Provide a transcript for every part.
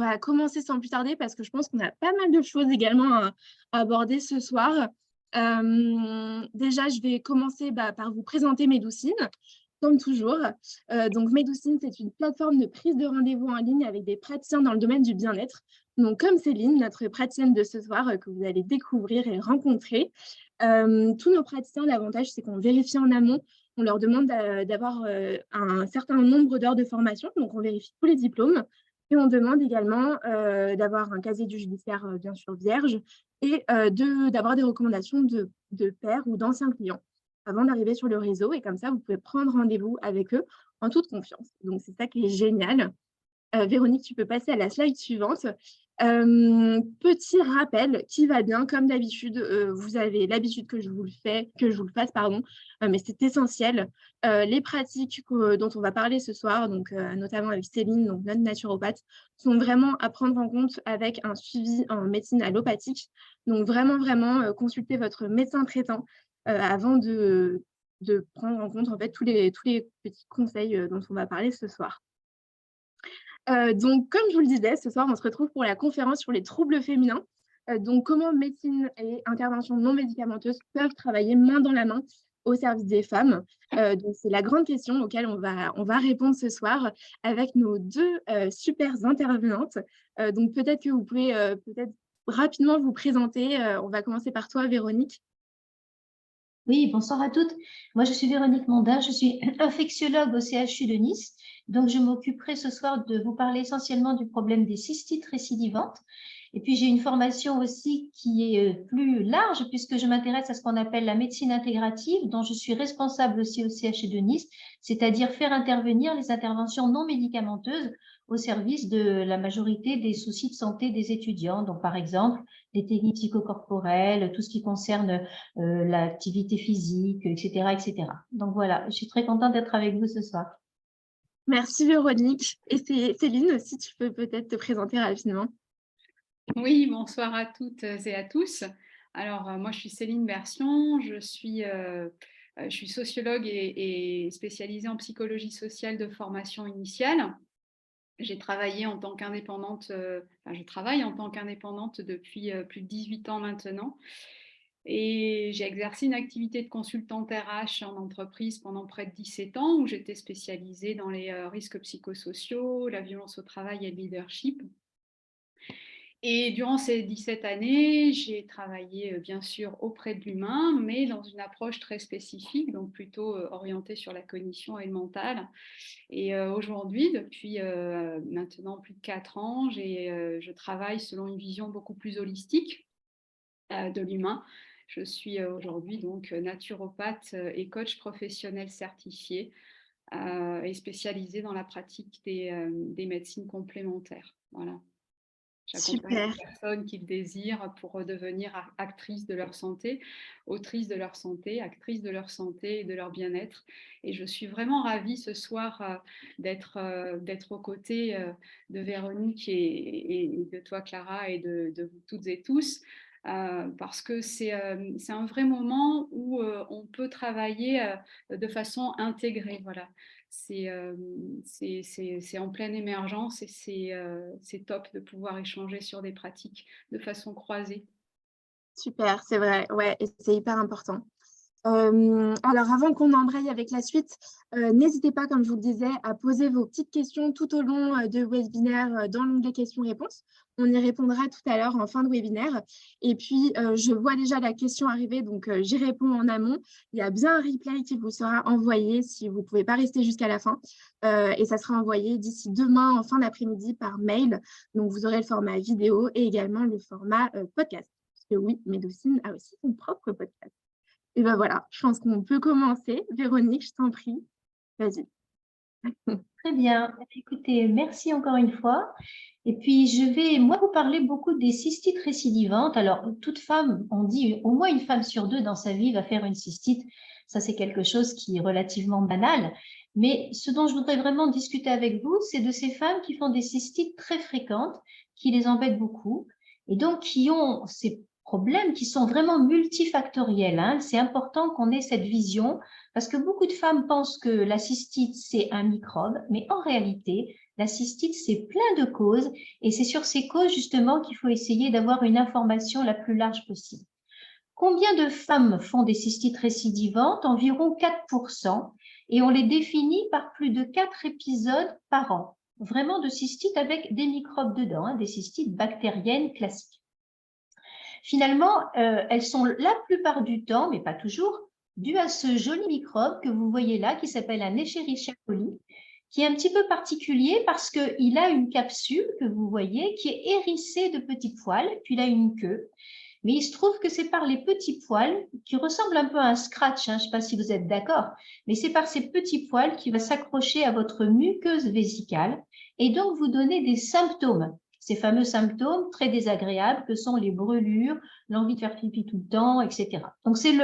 va commencer sans plus tarder parce que je pense qu'on a pas mal de choses également à aborder ce soir. Déjà, je vais commencer par vous présenter Médoucine, comme toujours. Donc, Médoucine, c'est une plateforme de prise de rendez-vous en ligne avec des praticiens dans le domaine du bien-être. Donc, comme Céline, notre praticienne de ce soir, que vous allez découvrir et rencontrer. Tous nos praticiens, l'avantage, c'est qu'on vérifie en amont. On leur demande d'avoir un certain nombre d'heures de formation. Donc, on vérifie tous les diplômes. Et on demande également d'avoir un casier du judiciaire, bien sûr, vierge, et d'avoir des recommandations de pairs ou d'anciens clients avant d'arriver sur le réseau. Et comme ça, vous pouvez prendre rendez-vous avec eux en toute confiance. Donc, c'est ça qui est génial. Véronique, tu peux passer à la slide suivante. Petit rappel qui va bien, comme d'habitude, vous avez l'habitude que je vous le fasse, pardon, mais c'est essentiel. Les pratiques dont on va parler ce soir, donc notamment avec Céline, donc notre naturopathe, sont vraiment à prendre en compte avec un suivi en médecine allopathique. Donc vraiment, consultez votre médecin traitant avant de prendre en compte en fait tous les petits conseils dont on va parler ce soir. Donc, comme je vous le disais, ce soir, on se retrouve pour la conférence sur les troubles féminins. Donc, comment médecine et interventions non médicamenteuses peuvent travailler main dans la main au service des femmes. Donc, c'est la grande question auquel on va répondre ce soir avec nos deux super intervenantes. Donc, peut-être que vous pouvez peut-être rapidement vous présenter. On va commencer par toi, Véronique. Oui, bonsoir à toutes. Moi, je suis Véronique Mondin, je suis infectiologue au CHU de Nice. Donc, je m'occuperai ce soir de vous parler essentiellement du problème des cystites récidivantes. Et puis, j'ai une formation aussi qui est plus large puisque je m'intéresse à ce qu'on appelle la médecine intégrative, dont je suis responsable aussi au CHU de Nice, c'est-à-dire faire intervenir les interventions non médicamenteuses au service de la majorité des soucis de santé des étudiants. Donc, par exemple, les techniques psychocorporelles, tout ce qui concerne l'activité physique, etc., etc. Donc voilà, je suis très contente d'être avec vous ce soir. Merci, Véronique. Et Céline aussi, tu peux peut-être te présenter rapidement. Oui, bonsoir à toutes et à tous. Alors, moi, je suis Céline Bersion, je suis sociologue et spécialisée en psychologie sociale de formation initiale. J'ai travaillé en tant qu'indépendante, je travaille en tant qu'indépendante depuis plus de 18 ans maintenant. Et j'ai exercé une activité de consultante RH en entreprise pendant près de 17 ans, où j'étais spécialisée dans les risques psychosociaux, la violence au travail et le leadership. Et durant ces 17 années, j'ai travaillé bien sûr auprès de l'humain, mais dans une approche très spécifique, donc plutôt orientée sur la cognition et le mental. Et aujourd'hui, depuis maintenant plus de 4 ans, je travaille selon une vision beaucoup plus holistique de l'humain. Je suis aujourd'hui donc naturopathe et coach professionnel certifié et spécialisée dans la pratique des médecines complémentaires. Voilà. J'accompagne Super. les personnes qui le désirent pour devenir actrices de leur santé, autrices de leur santé, actrices de leur santé et de leur bien-être. Et je suis vraiment ravie ce soir d'être aux côtés de Véronique et de toi, Clara, et de vous toutes et tous. Parce que c'est un vrai moment où on peut travailler de façon intégrée. Voilà. C'est en pleine émergence et c'est top de pouvoir échanger sur des pratiques de façon croisée. Super, c'est vrai, ouais, et c'est hyper important. Alors, avant qu'on embraye avec la suite, n'hésitez pas, comme je vous le disais, à poser vos petites questions tout au long du webinaire dans l'onglet questions-réponses. On y répondra tout à l'heure en fin de webinaire. Et puis, je vois déjà la question arriver, donc j'y réponds en amont. Il y a bien un replay qui vous sera envoyé si vous ne pouvez pas rester jusqu'à la fin. Et ça sera envoyé d'ici demain en fin d'après-midi par mail. Donc, vous aurez le format vidéo et également le format podcast. Parce que oui, Médoucine a aussi son propre podcast. Et ben voilà, je pense qu'on peut commencer. Véronique, je t'en prie, vas-y. Très bien. Écoutez, merci encore une fois. Et puis, je vais, moi, vous parler beaucoup des cystites récidivantes. Alors, toute femme, on dit au moins une femme sur deux dans sa vie va faire une cystite. Ça, c'est quelque chose qui est relativement banal. Mais ce dont je voudrais vraiment discuter avec vous, c'est de ces femmes qui font des cystites très fréquentes, qui les embêtent beaucoup, et donc qui ont ces problèmes qui sont vraiment multifactoriels, hein. C'est important qu'on ait cette vision parce que beaucoup de femmes pensent que la cystite, c'est un microbe, mais en réalité, La cystite, c'est plein de causes et c'est sur ces causes justement qu'il faut essayer d'avoir une information la plus large possible. Combien de femmes font des cystites récidivantes? Environ 4%, et on les définit par plus de 4 épisodes par an. Vraiment de cystites avec des microbes dedans, hein, des cystites bactériennes classiques. Finalement, elles sont la plupart du temps, mais pas toujours, dues à ce joli microbe que vous voyez là, qui s'appelle un Escherichia coli, qui est un petit peu particulier parce qu'il a une capsule que vous voyez qui est hérissée de petits poils, puis il a une queue. Mais il se trouve que c'est par les petits poils, qui ressemblent un peu à un scratch, hein, je ne sais pas si vous êtes d'accord, mais c'est par ces petits poils qui va s'accrocher à votre muqueuse vésicale et donc vous donner des symptômes. Ces fameux symptômes très désagréables que sont les brûlures, l'envie de faire pipi tout le temps, etc. Donc c'est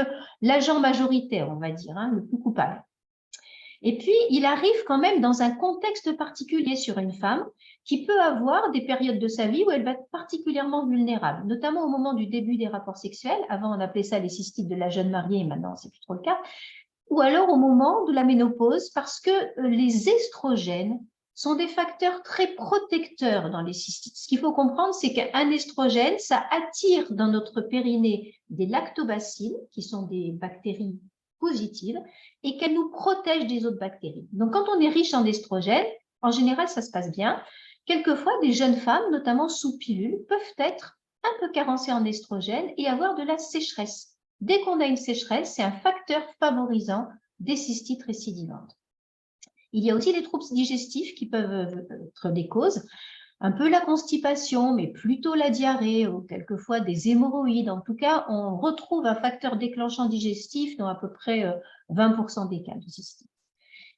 l'agent majoritaire, on va dire, hein, le plus coupable. Et puis, il arrive quand même dans un contexte particulier sur une femme qui peut avoir des périodes de sa vie où elle va être particulièrement vulnérable, notamment au moment du début des rapports sexuels. Avant, on appelait ça les cystites de la jeune mariée, maintenant, c'est plus trop le cas. Ou alors au moment de la ménopause, parce que les estrogènes sont des facteurs très protecteurs dans les cystites. Ce qu'il faut comprendre, c'est qu'un estrogène, ça attire dans notre périnée des lactobacilles, qui sont des bactéries positives, et qu'elles nous protègent des autres bactéries. Donc, quand on est riche en estrogènes, en général, ça se passe bien. Quelquefois, des jeunes femmes, notamment sous pilule, peuvent être un peu carencées en estrogènes et avoir de la sécheresse. Dès qu'on a une sécheresse, c'est un facteur favorisant des cystites récidivantes. Il y a aussi des troubles digestifs qui peuvent être des causes, un peu la constipation, mais plutôt la diarrhée ou quelquefois des hémorroïdes. En tout cas, on retrouve un facteur déclenchant digestif dans à peu près 20% des cas de cystite.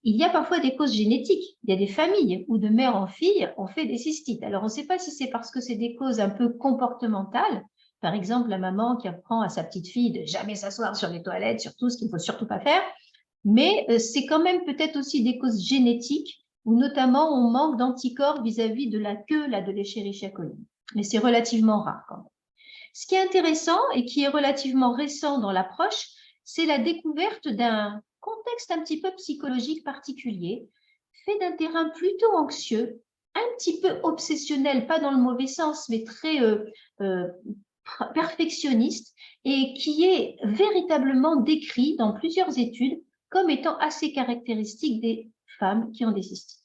Il y a parfois des causes génétiques. Il y a des familles où de mère en fille, on fait des cystites. Alors, on ne sait pas si c'est parce que c'est des causes un peu comportementales. Par exemple, la maman qui apprend à sa petite fille de jamais s'asseoir sur les toilettes, surtout ce qu'il ne faut surtout pas faire. Mais c'est quand même peut-être aussi des causes génétiques où notamment on manque d'anticorps vis-à-vis de la queue là, de l'Escherichia coli. Mais c'est relativement rare quand même. Ce qui est intéressant et qui est relativement récent dans l'approche, c'est la découverte d'un contexte un petit peu psychologique particulier, fait d'un terrain plutôt anxieux, un petit peu obsessionnel, pas dans le mauvais sens, mais très perfectionniste, et qui est véritablement décrit dans plusieurs études comme étant assez caractéristique des femmes qui ont des cystites.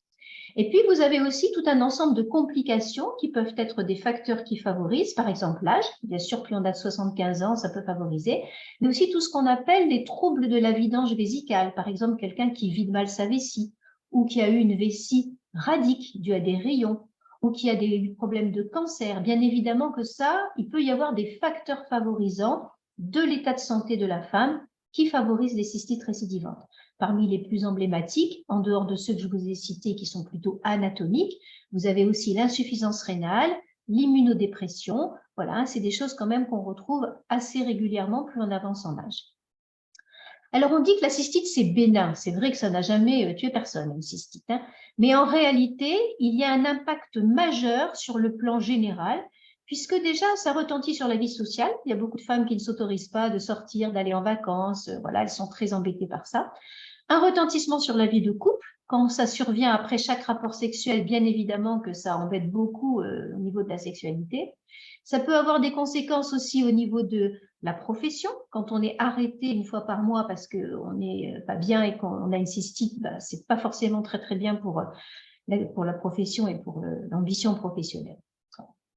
Et puis, vous avez aussi tout un ensemble de complications qui peuvent être des facteurs qui favorisent, par exemple l'âge. Bien sûr, plus on a de 75 ans, ça peut favoriser, mais aussi tout ce qu'on appelle les troubles de la vidange vésicale. Par exemple, quelqu'un qui vide mal sa vessie ou qui a eu une vessie radique due à des rayons ou qui a des problèmes de cancer. Bien évidemment que ça, il peut y avoir des facteurs favorisants de l'état de santé de la femme qui favorisent les cystites récidivantes. Parmi les plus emblématiques, en dehors de ceux que je vous ai cités qui sont plutôt anatomiques, vous avez aussi l'insuffisance rénale, l'immunodépression. Voilà, c'est des choses quand même qu'on retrouve assez régulièrement plus on avance en âge. Alors, on dit que la cystite, c'est bénin. C'est vrai que ça n'a jamais tué personne, une cystite. Hein. Mais en réalité, il y a un impact majeur sur le plan général, puisque déjà, ça retentit sur la vie sociale. Il y a beaucoup de femmes qui ne s'autorisent pas de sortir, d'aller en vacances. Voilà, elles sont très embêtées par ça. Un retentissement sur la vie de couple. Quand ça survient après chaque rapport sexuel, bien évidemment que ça embête beaucoup au niveau de la sexualité. Ça peut avoir des conséquences aussi au niveau de la profession. Quand on est arrêté une fois par mois parce qu'on n'est pas bien et qu'on a une cystite, bah, ce n'est pas forcément très, très bien pour la profession et pour l'ambition professionnelle.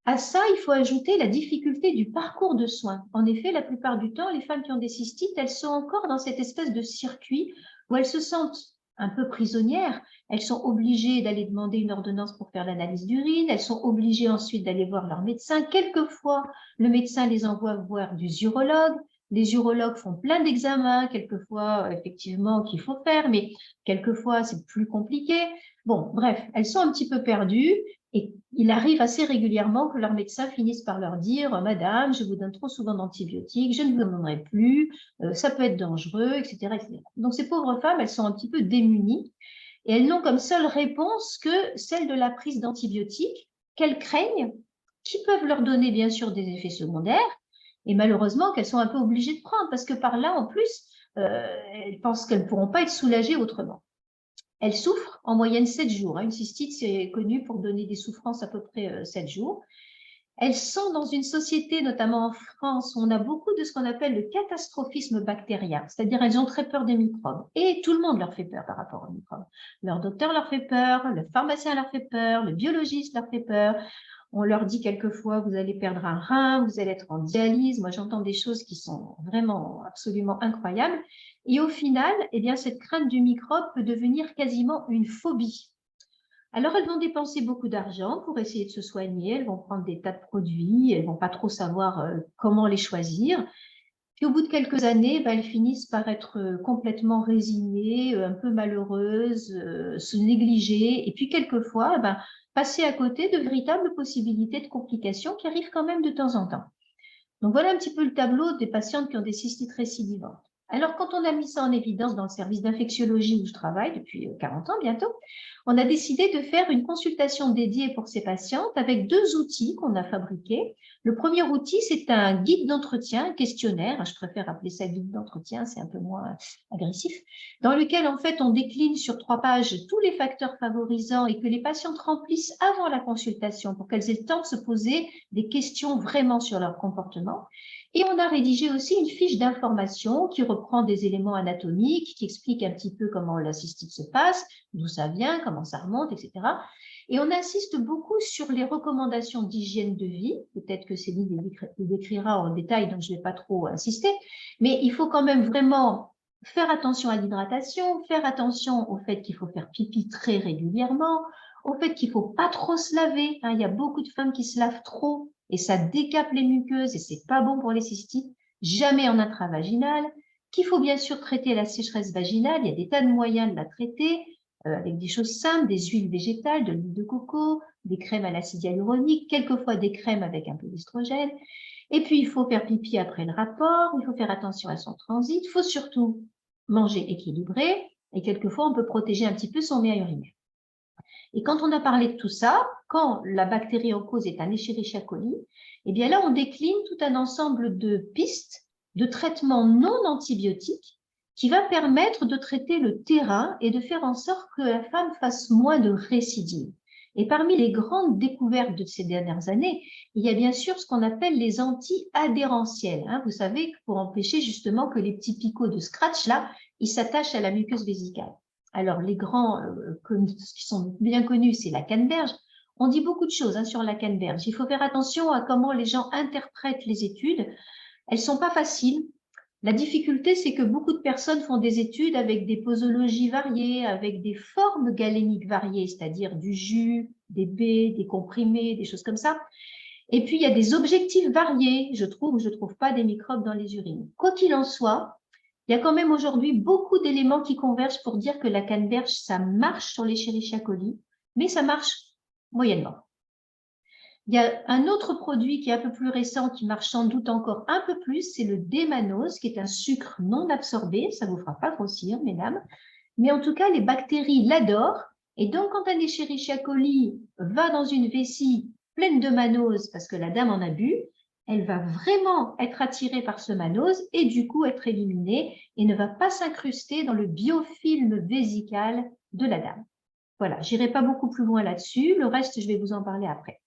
À ça, il faut ajouter la difficulté du parcours de soins. En effet, la plupart du temps, les femmes qui ont des cystites, elles sont encore dans cette espèce de circuit où elles se sentent un peu prisonnières. Elles sont obligées d'aller demander une ordonnance pour faire l'analyse d'urine. Elles sont obligées ensuite d'aller voir leur médecin. Quelquefois, le médecin les envoie voir du urologue. Les urologues font plein d'examens, quelquefois, effectivement, qu'il faut faire, mais quelquefois, c'est plus compliqué. Bon, bref, elles sont un petit peu perdues. Et il arrive assez régulièrement que leurs médecins finissent par leur dire « Madame, je vous donne trop souvent d'antibiotiques, je ne vous en donnerai plus, ça peut être dangereux, etc. etc. » Donc, ces pauvres femmes, elles sont un petit peu démunies et elles n'ont comme seule réponse que celle de la prise d'antibiotiques qu'elles craignent, qui peuvent leur donner bien sûr des effets secondaires et malheureusement qu'elles sont un peu obligées de prendre parce que par là, en plus, elles pensent qu'elles ne pourront pas être soulagées autrement. elles souffrent en moyenne 7 jours. Une cystite, c'est connu pour donner des souffrances à peu près 7 jours. Elles sont dans une société, notamment en France, où on a beaucoup de ce qu'on appelle le catastrophisme bactérien, c'est-à-dire elles ont très peur des microbes. Et tout le monde leur fait peur par rapport aux microbes. Leur docteur leur fait peur, le pharmacien leur fait peur, le biologiste leur fait peur. On leur dit quelquefois, vous allez perdre un rein, vous allez être en dialyse. Moi, j'entends des choses qui sont vraiment absolument incroyables. Et au final, eh bien, cette crainte du microbe peut devenir quasiment une phobie. Alors, elles vont dépenser beaucoup d'argent pour essayer de se soigner, elles vont prendre des tas de produits, elles ne vont pas trop savoir comment les choisir. Puis, au bout de quelques années, elles finissent par être complètement résignées, un peu malheureuses, se négliger, et puis quelquefois, passer à côté de véritables possibilités de complications qui arrivent quand même de temps en temps. Donc, voilà un petit peu le tableau des patientes qui ont des cystites récidivantes. Alors, quand on a mis ça en évidence dans le service d'infectiologie où je travaille depuis 40 ans bientôt, on a décidé de faire une consultation dédiée pour ces patientes avec 2 outils qu'on a fabriqués. Le premier outil, c'est un guide d'entretien, un questionnaire, je préfère appeler ça guide d'entretien, c'est un peu moins agressif, dans lequel en fait on décline sur 3 pages tous les facteurs favorisants et que les patientes remplissent avant la consultation pour qu'elles aient le temps de se poser des questions vraiment sur leur comportement. Et on a rédigé aussi une fiche d'information qui reprend des éléments anatomiques, qui explique un petit peu comment la cystite se passe, d'où ça vient, comment ça remonte, etc. Et on insiste beaucoup sur les recommandations d'hygiène de vie. Peut-être que Céline les décrira en détail, donc je ne vais pas trop insister. Mais il faut quand même vraiment faire attention à l'hydratation, faire attention au fait qu'il faut faire pipi très régulièrement, au fait qu'il ne faut pas trop se laver. Il y a beaucoup de femmes qui se lavent trop et ça décape les muqueuses et c'est pas bon pour les cystites, jamais en intravaginal, qu'il faut bien sûr traiter la sécheresse vaginale, il y a des tas de moyens de la traiter, avec des choses simples, des huiles végétales, de l'huile de coco, des crèmes à l'acide hyaluronique, quelquefois des crèmes avec un peu d'estrogène. Et puis, il faut faire pipi après le rapport, il faut faire attention à son transit, il faut surtout manger équilibré et quelquefois, on peut protéger un petit peu son méa urinaire. Et quand on a parlé de tout ça, quand la bactérie en cause est un Escherichia coli, eh bien là, on décline tout un ensemble de pistes de traitement non antibiotiques qui va permettre de traiter le terrain et de faire en sorte que la femme fasse moins de récidives. Et parmi les grandes découvertes de ces dernières années, il y a bien sûr ce qu'on appelle les anti-adhérentiels. Vous savez, pour empêcher justement que les petits picots de scratch, là, ils s'attachent à la muqueuse vésicale. Alors, les grands qui sont bien connus, c'est la canneberge. On dit beaucoup de choses sur la canneberge. Il faut faire attention à comment les gens interprètent les études. Elles ne sont pas faciles. La difficulté, c'est que beaucoup de personnes font des études avec des posologies variées, avec des formes galéniques variées, c'est-à-dire du jus, des baies, des comprimés, des choses comme ça. Et puis, il y a des objectifs variés, je trouve ou je ne trouve pas des microbes dans les urines. Quoi qu'il en soit, il y a quand même aujourd'hui beaucoup d'éléments qui convergent pour dire que la canneberge, ça marche sur l'Escherichia coli, mais ça marche moyennement. Il y a un autre produit qui est un peu plus récent, qui marche sans doute encore un peu plus, c'est le démanose, qui est un sucre non absorbé. Ça ne vous fera pas grossir, mesdames. Mais en tout cas, les bactéries l'adorent. Et donc, quand un Escherichia coli va dans une vessie pleine de mannose, parce que la dame en a bu, elle va vraiment être attirée par ce mannose et du coup être éliminée et ne va pas s'incruster dans le biofilm vésical de la dame. Voilà, je n'irai pas beaucoup plus loin là-dessus. Le reste, je vais vous en parler après.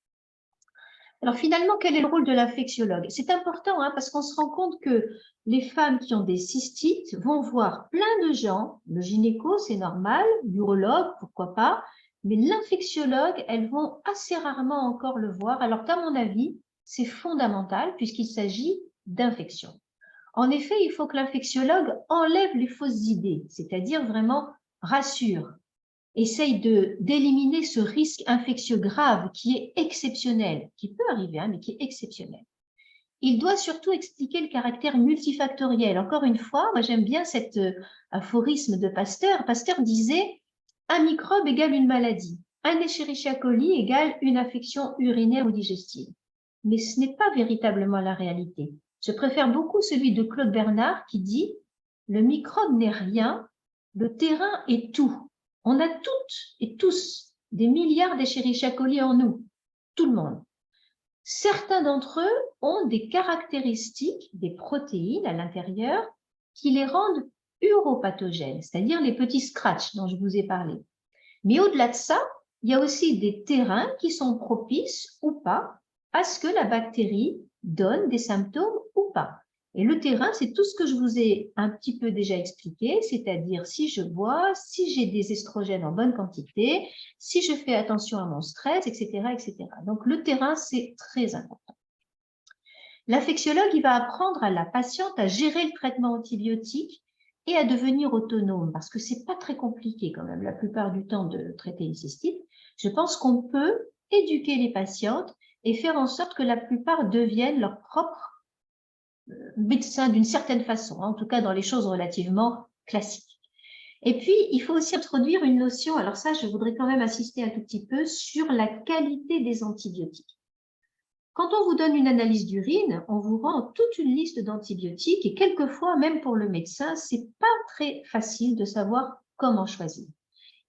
Alors finalement, quel est le rôle de l'infectiologue? C'est important parce qu'on se rend compte que les femmes qui ont des cystites vont voir plein de gens. Le gynéco, c'est normal, l'urologue, pourquoi pas, mais l'infectiologue, elles vont assez rarement encore le voir, alors qu'à mon avis, c'est fondamental puisqu'il s'agit d'infection. En effet, il faut que l'infectiologue enlève les fausses idées, c'est-à-dire vraiment rassure, essaye d'éliminer ce risque infectieux grave qui est exceptionnel, qui peut arriver, mais qui est exceptionnel. Il doit surtout expliquer le caractère multifactoriel. Encore une fois, moi j'aime bien cet aphorisme de Pasteur. Pasteur disait « un microbe égale une maladie, un Escherichia coli égale une infection urinaire ou digestive ». Mais ce n'est pas véritablement la réalité. Je préfère beaucoup celui de Claude Bernard qui dit « le microbe n'est rien, le terrain est tout ». On a toutes et tous des milliards d'Escherichia coli en nous, tout le monde. Certains d'entre eux ont des caractéristiques, des protéines à l'intérieur, qui les rendent uropathogènes, c'est-à-dire les petits scratchs dont je vous ai parlé. Mais au-delà de ça, il y a aussi des terrains qui sont propices ou pas à ce que la bactérie donne des symptômes ou pas. Et le terrain, c'est tout ce que je vous ai un petit peu déjà expliqué, c'est-à-dire si je bois, si j'ai des estrogènes en bonne quantité, si je fais attention à mon stress, etc., etc. Donc, le terrain, c'est très important. L'infectiologue, il va apprendre à la patiente à gérer le traitement antibiotique et à devenir autonome, parce que c'est pas très compliqué quand même la plupart du temps de traiter une cystite. Je pense qu'on peut éduquer les patientes et faire en sorte que la plupart deviennent leur propre médecin d'une certaine façon, en tout cas dans les choses relativement classiques. Et puis, il faut aussi introduire une notion, alors ça, je voudrais quand même insister un tout petit peu sur la qualité des antibiotiques. Quand on vous donne une analyse d'urine, on vous rend toute une liste d'antibiotiques et quelquefois, même pour le médecin, c'est pas très facile de savoir comment choisir.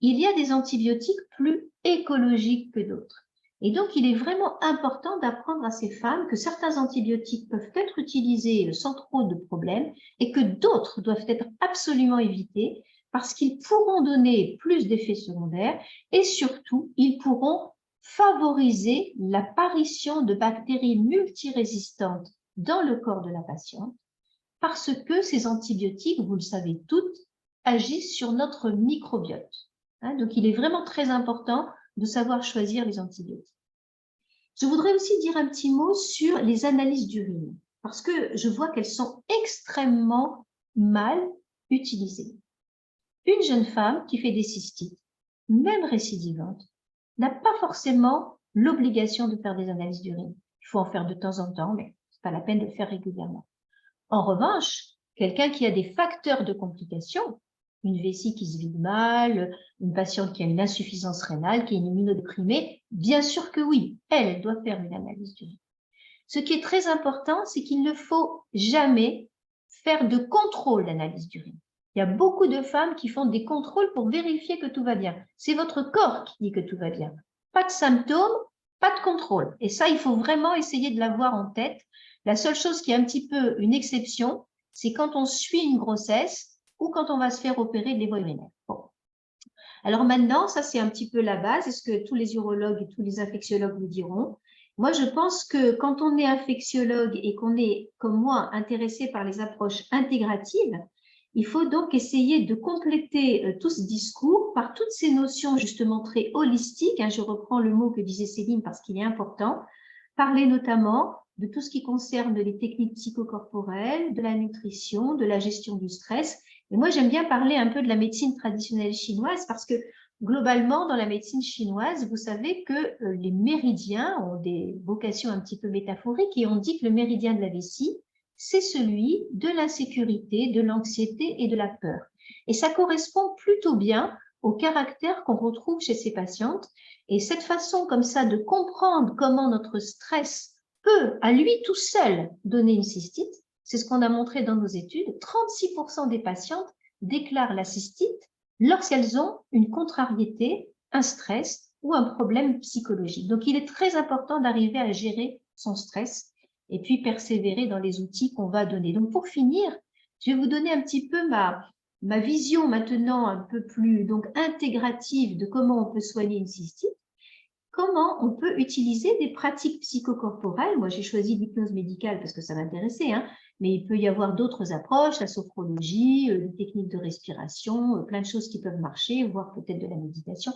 Il y a des antibiotiques plus écologiques que d'autres. Et donc, il est vraiment important d'apprendre à ces femmes que certains antibiotiques peuvent être utilisés sans trop de problèmes et que d'autres doivent être absolument évités parce qu'ils pourront donner plus d'effets secondaires et surtout, ils pourront favoriser l'apparition de bactéries multirésistantes dans le corps de la patiente parce que ces antibiotiques, vous le savez toutes, agissent sur notre microbiote. Donc, il est vraiment très important de savoir choisir les antibiotiques. Je voudrais aussi dire un petit mot sur les analyses d'urine parce que je vois qu'elles sont extrêmement mal utilisées. Une jeune femme qui fait des cystites, même récidivantes, n'a pas forcément l'obligation de faire des analyses d'urine. Il faut en faire de temps en temps, mais ce n'est pas la peine de le faire régulièrement. En revanche, quelqu'un qui a des facteurs de complications, une vessie qui se vide mal, une patiente qui a une insuffisance rénale, qui est une immunodéprimée, bien sûr que oui, elle doit faire une analyse d'urine. Ce qui est très important, c'est qu'il ne faut jamais faire de contrôle d'analyse d'urine. Il y a beaucoup de femmes qui font des contrôles pour vérifier que tout va bien. C'est votre corps qui dit que tout va bien. Pas de symptômes, pas de contrôle. Et ça, il faut vraiment essayer de l'avoir en tête. La seule chose qui est un petit peu une exception, c'est quand on suit une grossesse ou quand on va se faire opérer de les voies urinaires. Bon. Alors maintenant, ça c'est un petit peu la base, c'est ce que tous les urologues et tous les infectiologues vous diront. Moi, je pense que quand on est infectiologue et qu'on est, comme moi, intéressé par les approches intégratives, il faut donc essayer de compléter tout ce discours par toutes ces notions justement très holistiques. Je reprends le mot que disait Céline parce qu'il est important. Parler notamment de tout ce qui concerne les techniques psychocorporelles, de la nutrition, de la gestion du stress. Et moi, j'aime bien parler un peu de la médecine traditionnelle chinoise parce que globalement, dans la médecine chinoise, vous savez que les méridiens ont des vocations un petit peu métaphoriques et on dit que le méridien de la vessie, c'est celui de l'insécurité, de l'anxiété et de la peur. Et ça correspond plutôt bien au caractère qu'on retrouve chez ces patientes. Et cette façon comme ça de comprendre comment notre stress peut, à lui tout seul, donner une cystite, c'est ce qu'on a montré dans nos études. 36% des patientes déclarent la cystite lorsqu'elles ont une contrariété, un stress ou un problème psychologique. Donc, il est très important d'arriver à gérer son stress et puis persévérer dans les outils qu'on va donner. Donc, pour finir, je vais vous donner un petit peu ma vision maintenant un peu plus donc intégrative de comment on peut soigner une cystite. Comment on peut utiliser des pratiques psychocorporelles. Moi, j'ai choisi l'hypnose médicale parce que ça m'intéressait, mais il peut y avoir d'autres approches, la sophrologie, des techniques de respiration, plein de choses qui peuvent marcher, voire peut-être de la méditation.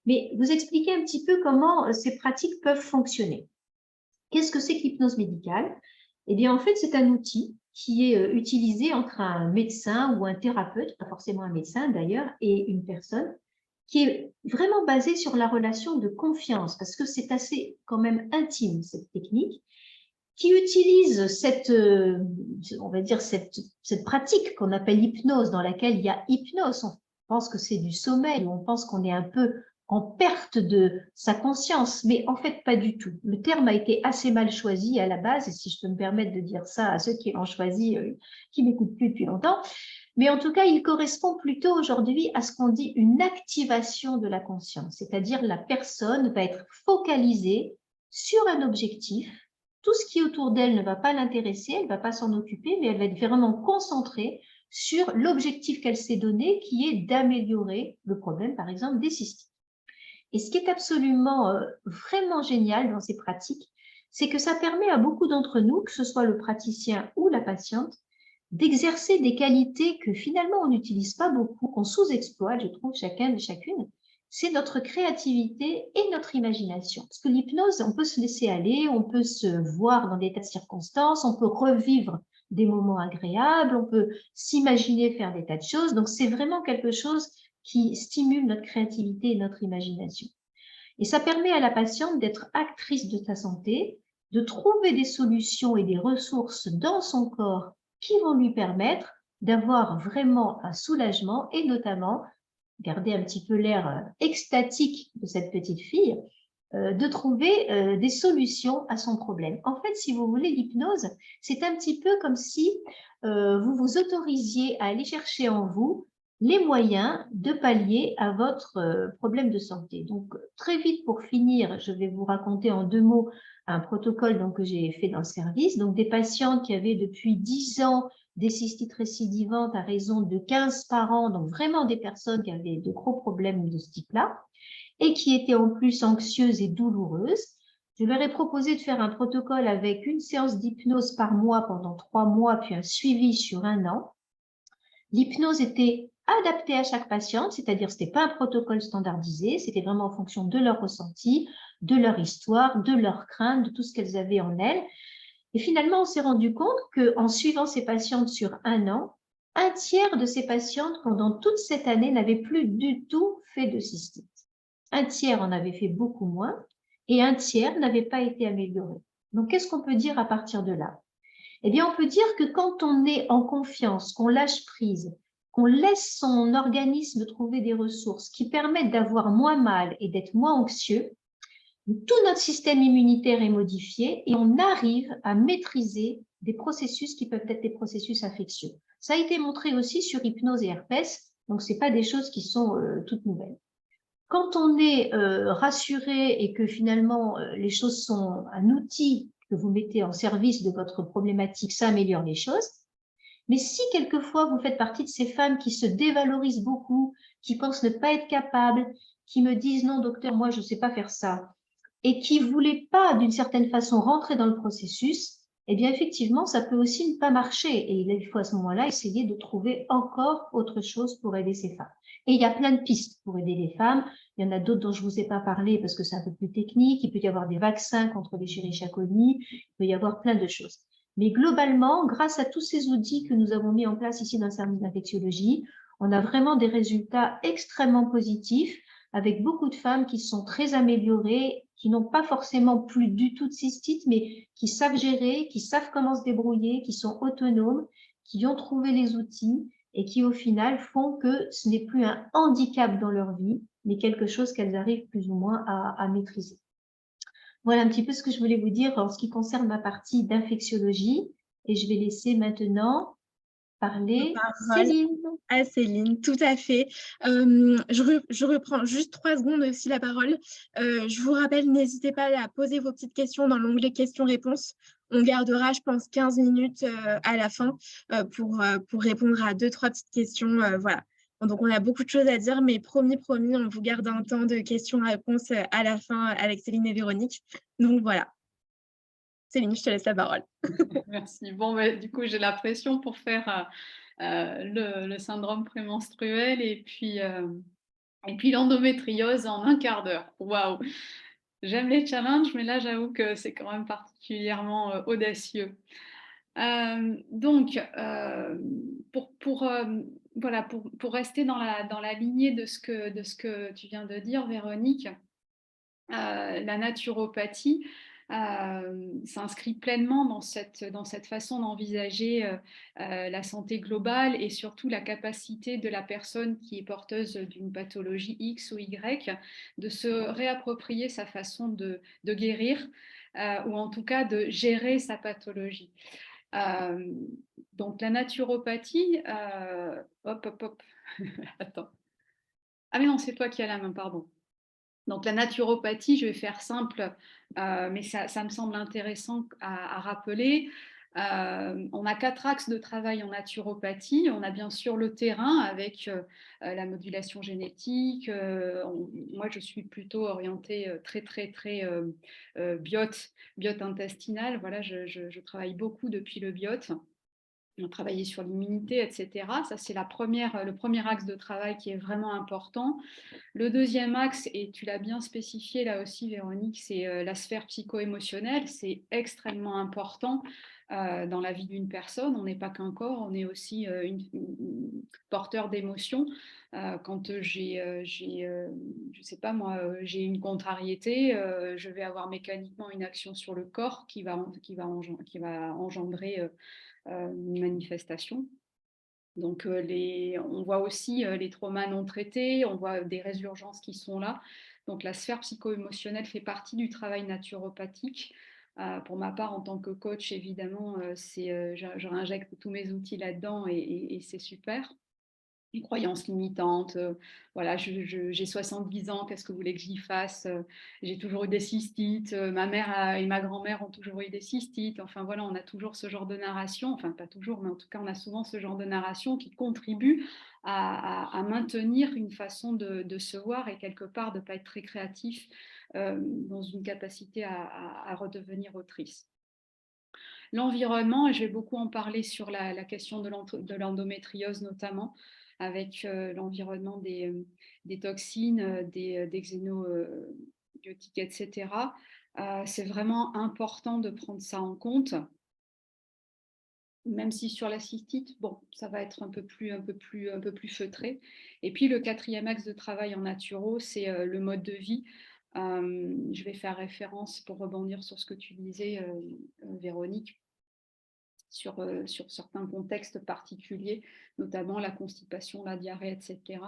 Mais vous expliquez un petit peu comment ces pratiques peuvent fonctionner. Qu'est-ce que c'est que l'hypnose médicale? Eh bien, en fait, c'est un outil qui est utilisé entre un médecin ou un thérapeute, pas forcément un médecin d'ailleurs, et une personne, qui est vraiment basé sur la relation de confiance, parce que c'est assez quand même intime, cette technique, qui utilise cette, on va dire, cette pratique qu'on appelle hypnose, dans laquelle il y a hypnose. On pense que c'est du sommeil, on pense qu'on est un peu en perte de sa conscience, mais en fait, pas du tout. Le terme a été assez mal choisi à la base, et si je peux me permettre de dire ça à ceux qui l'ont choisi, qui m'écoutent plus depuis longtemps, mais en tout cas, il correspond plutôt aujourd'hui à ce qu'on dit une activation de la conscience, c'est-à-dire la personne va être focalisée sur un objectif. Tout ce qui est autour d'elle ne va pas l'intéresser, elle ne va pas s'en occuper, mais elle va être vraiment concentrée sur l'objectif qu'elle s'est donné, qui est d'améliorer le problème, par exemple, des cystites. Et ce qui est absolument vraiment génial dans ces pratiques, c'est que ça permet à beaucoup d'entre nous, que ce soit le praticien ou la patiente, d'exercer des qualités que finalement on n'utilise pas beaucoup, qu'on sous-exploite, je trouve, chacun et chacune, c'est notre créativité et notre imagination. Parce que l'hypnose, on peut se laisser aller, on peut se voir dans des tas de circonstances, on peut revivre des moments agréables, on peut s'imaginer faire des tas de choses. Donc, c'est vraiment quelque chose qui stimule notre créativité et notre imagination. Et ça permet à la patiente d'être actrice de sa santé, de trouver des solutions et des ressources dans son corps qui vont lui permettre d'avoir vraiment un soulagement et notamment, garder un petit peu l'air extatique de cette petite fille, de trouver des solutions à son problème. En fait, si vous voulez, l'hypnose, c'est un petit peu comme si vous vous autorisiez à aller chercher en vous les moyens de pallier à votre problème de santé. Donc, très vite, pour finir, je vais vous raconter en 2 mots un protocole donc, que j'ai fait dans le service. Donc, des patientes qui avaient depuis 10 ans des cystites récidivantes à raison de 15 par an, donc vraiment des personnes qui avaient de gros problèmes de ce type-là, et qui étaient en plus anxieuses et douloureuses. Je leur ai proposé de faire un protocole avec une séance d'hypnose par mois pendant 3 mois, puis un suivi sur 1 an. L'hypnose était adaptée à chaque patiente, c'est-à-dire ce n'était pas un protocole standardisé, c'était vraiment en fonction de leur ressenti, de leur histoire, de leurs craintes, de tout ce qu'elles avaient en elles. Et finalement, on s'est rendu compte qu'en suivant ces patientes sur 1 an, 1/3 de ces patientes, pendant toute cette année, n'avaient plus du tout fait de cystite. 1/3 en avait fait beaucoup moins et 1/3 n'avait pas été amélioré. Donc, qu'est-ce qu'on peut dire à partir de là? Eh bien, on peut dire que quand on est en confiance, qu'on lâche prise, qu'on laisse son organisme trouver des ressources qui permettent d'avoir moins mal et d'être moins anxieux, tout notre système immunitaire est modifié et on arrive à maîtriser des processus qui peuvent être des processus infectieux. Ça a été montré aussi sur hypnose et herpès, donc ce n'est pas des choses qui sont toutes nouvelles. Quand on est rassuré et que finalement les choses sont un outil que vous mettez en service de votre problématique, ça améliore les choses. Mais si quelquefois vous faites partie de ces femmes qui se dévalorisent beaucoup, qui pensent ne pas être capables, qui me disent non docteur, moi je ne sais pas faire ça, et qui ne voulaient pas d'une certaine façon rentrer dans le processus, eh bien effectivement ça peut aussi ne pas marcher et il faut à ce moment-là essayer de trouver encore autre chose pour aider ces femmes. Et il y a plein de pistes pour aider les femmes. Il y en a d'autres dont je ne vous ai pas parlé parce que c'est un peu plus technique. Il peut y avoir des vaccins contre l'Escherichia coli. Il peut y avoir plein de choses. Mais globalement, grâce à tous ces outils que nous avons mis en place ici dans le service d'infectiologie, on a vraiment des résultats extrêmement positifs avec beaucoup de femmes qui sont très améliorées, qui n'ont pas forcément plus du tout de cystite, mais qui savent gérer, qui savent comment se débrouiller, qui sont autonomes, qui ont trouvé les outils et qui au final font que ce n'est plus un handicap dans leur vie, mais quelque chose qu'elles arrivent plus ou moins à maîtriser. Voilà un petit peu ce que je voulais vous dire en ce qui concerne ma partie d'infectiologie. Et je vais laisser maintenant parler Céline. À Céline, tout à fait. Je reprends juste 3 secondes aussi la parole. Je vous rappelle, n'hésitez pas à poser vos petites questions dans l'onglet questions-réponses. On gardera, je pense, 15 minutes à la fin pour répondre à 2-3 petites questions. Voilà. Donc, on a beaucoup de choses à dire, mais promis, on vous garde un temps de questions-réponses à la fin avec Céline et Véronique. Donc, voilà. Céline, je te laisse la parole. Merci. Bon, du coup, j'ai la pression pour faire le syndrome prémenstruel et puis l'endométriose en 1/4 d'heure. Waouh! J'aime les challenges, mais là, j'avoue que c'est quand même particulièrement audacieux. Donc, voilà, pour rester dans la lignée de ce que tu viens de dire, Véronique, la naturopathie s'inscrit pleinement dans cette façon d'envisager la santé globale et surtout la capacité de la personne qui est porteuse d'une pathologie X ou Y de se réapproprier sa façon de guérir ou en tout cas de gérer sa pathologie. Donc la naturopathie, hop, attends. Ah mais non, c'est toi qui as la main, pardon. Donc la naturopathie, je vais faire simple, mais ça me semble intéressant à rappeler. On a 4 axes de travail en naturopathie. On a bien sûr le terrain avec la modulation génétique. Moi, je suis plutôt orientée très biote intestinale. Voilà, je travaille beaucoup depuis le biote. On a travaillé sur l'immunité, etc. Ça, c'est le premier axe de travail qui est vraiment important. Le deuxième axe, et tu l'as bien spécifié là aussi, Véronique, c'est la sphère psycho-émotionnelle. C'est extrêmement important dans la vie d'une personne. On n'est pas qu'un corps, on est aussi porteur d'émotions. Quand je sais pas moi, j'ai une contrariété, je vais avoir mécaniquement une action sur le corps qui va engendrer une manifestation. Donc, on voit aussi les traumas non traités, on voit des résurgences qui sont là. Donc, la sphère psycho-émotionnelle fait partie du travail naturopathique. Pour ma part, en tant que coach, évidemment, je réinjecte tous mes outils là-dedans et c'est super. Les croyances limitantes, voilà, j'ai 70 ans, qu'est-ce que vous voulez que j'y fasse? J'ai toujours eu des cystites, ma mère et ma grand-mère ont toujours eu des cystites. Enfin voilà, on a toujours ce genre de narration, enfin pas toujours, mais en tout cas on a souvent ce genre de narration qui contribue à maintenir une façon de se voir et quelque part de ne pas être très créatif dans une capacité à redevenir autrice. L'environnement, et je vais beaucoup en parler sur la question de l'endométriose notamment, avec l'environnement des toxines, des xénobiotiques, etc. C'est vraiment important de prendre ça en compte, même si sur la cystite, bon, ça va être un peu plus feutré. Et puis le quatrième axe de travail en naturo, c'est le mode de vie. Je vais faire référence pour rebondir sur ce que tu disais, Véronique, sur certains contextes particuliers, notamment la constipation, la diarrhée, etc.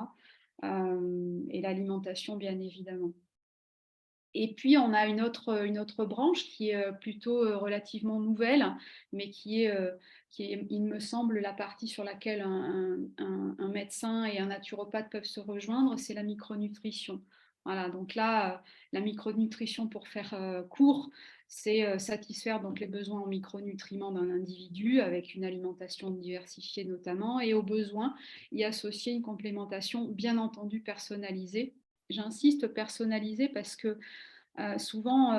Et l'alimentation, bien évidemment. Et puis, on a une autre branche qui est plutôt relativement nouvelle, mais qui est, il me semble, la partie sur laquelle un médecin et un naturopathe peuvent se rejoindre, c'est la micronutrition. Voilà, donc là, la micronutrition, pour faire court, c'est satisfaire donc les besoins en micronutriments d'un individu avec une alimentation diversifiée notamment, et aux besoins y associer une complémentation bien entendu personnalisée. J'insiste personnalisée parce que souvent,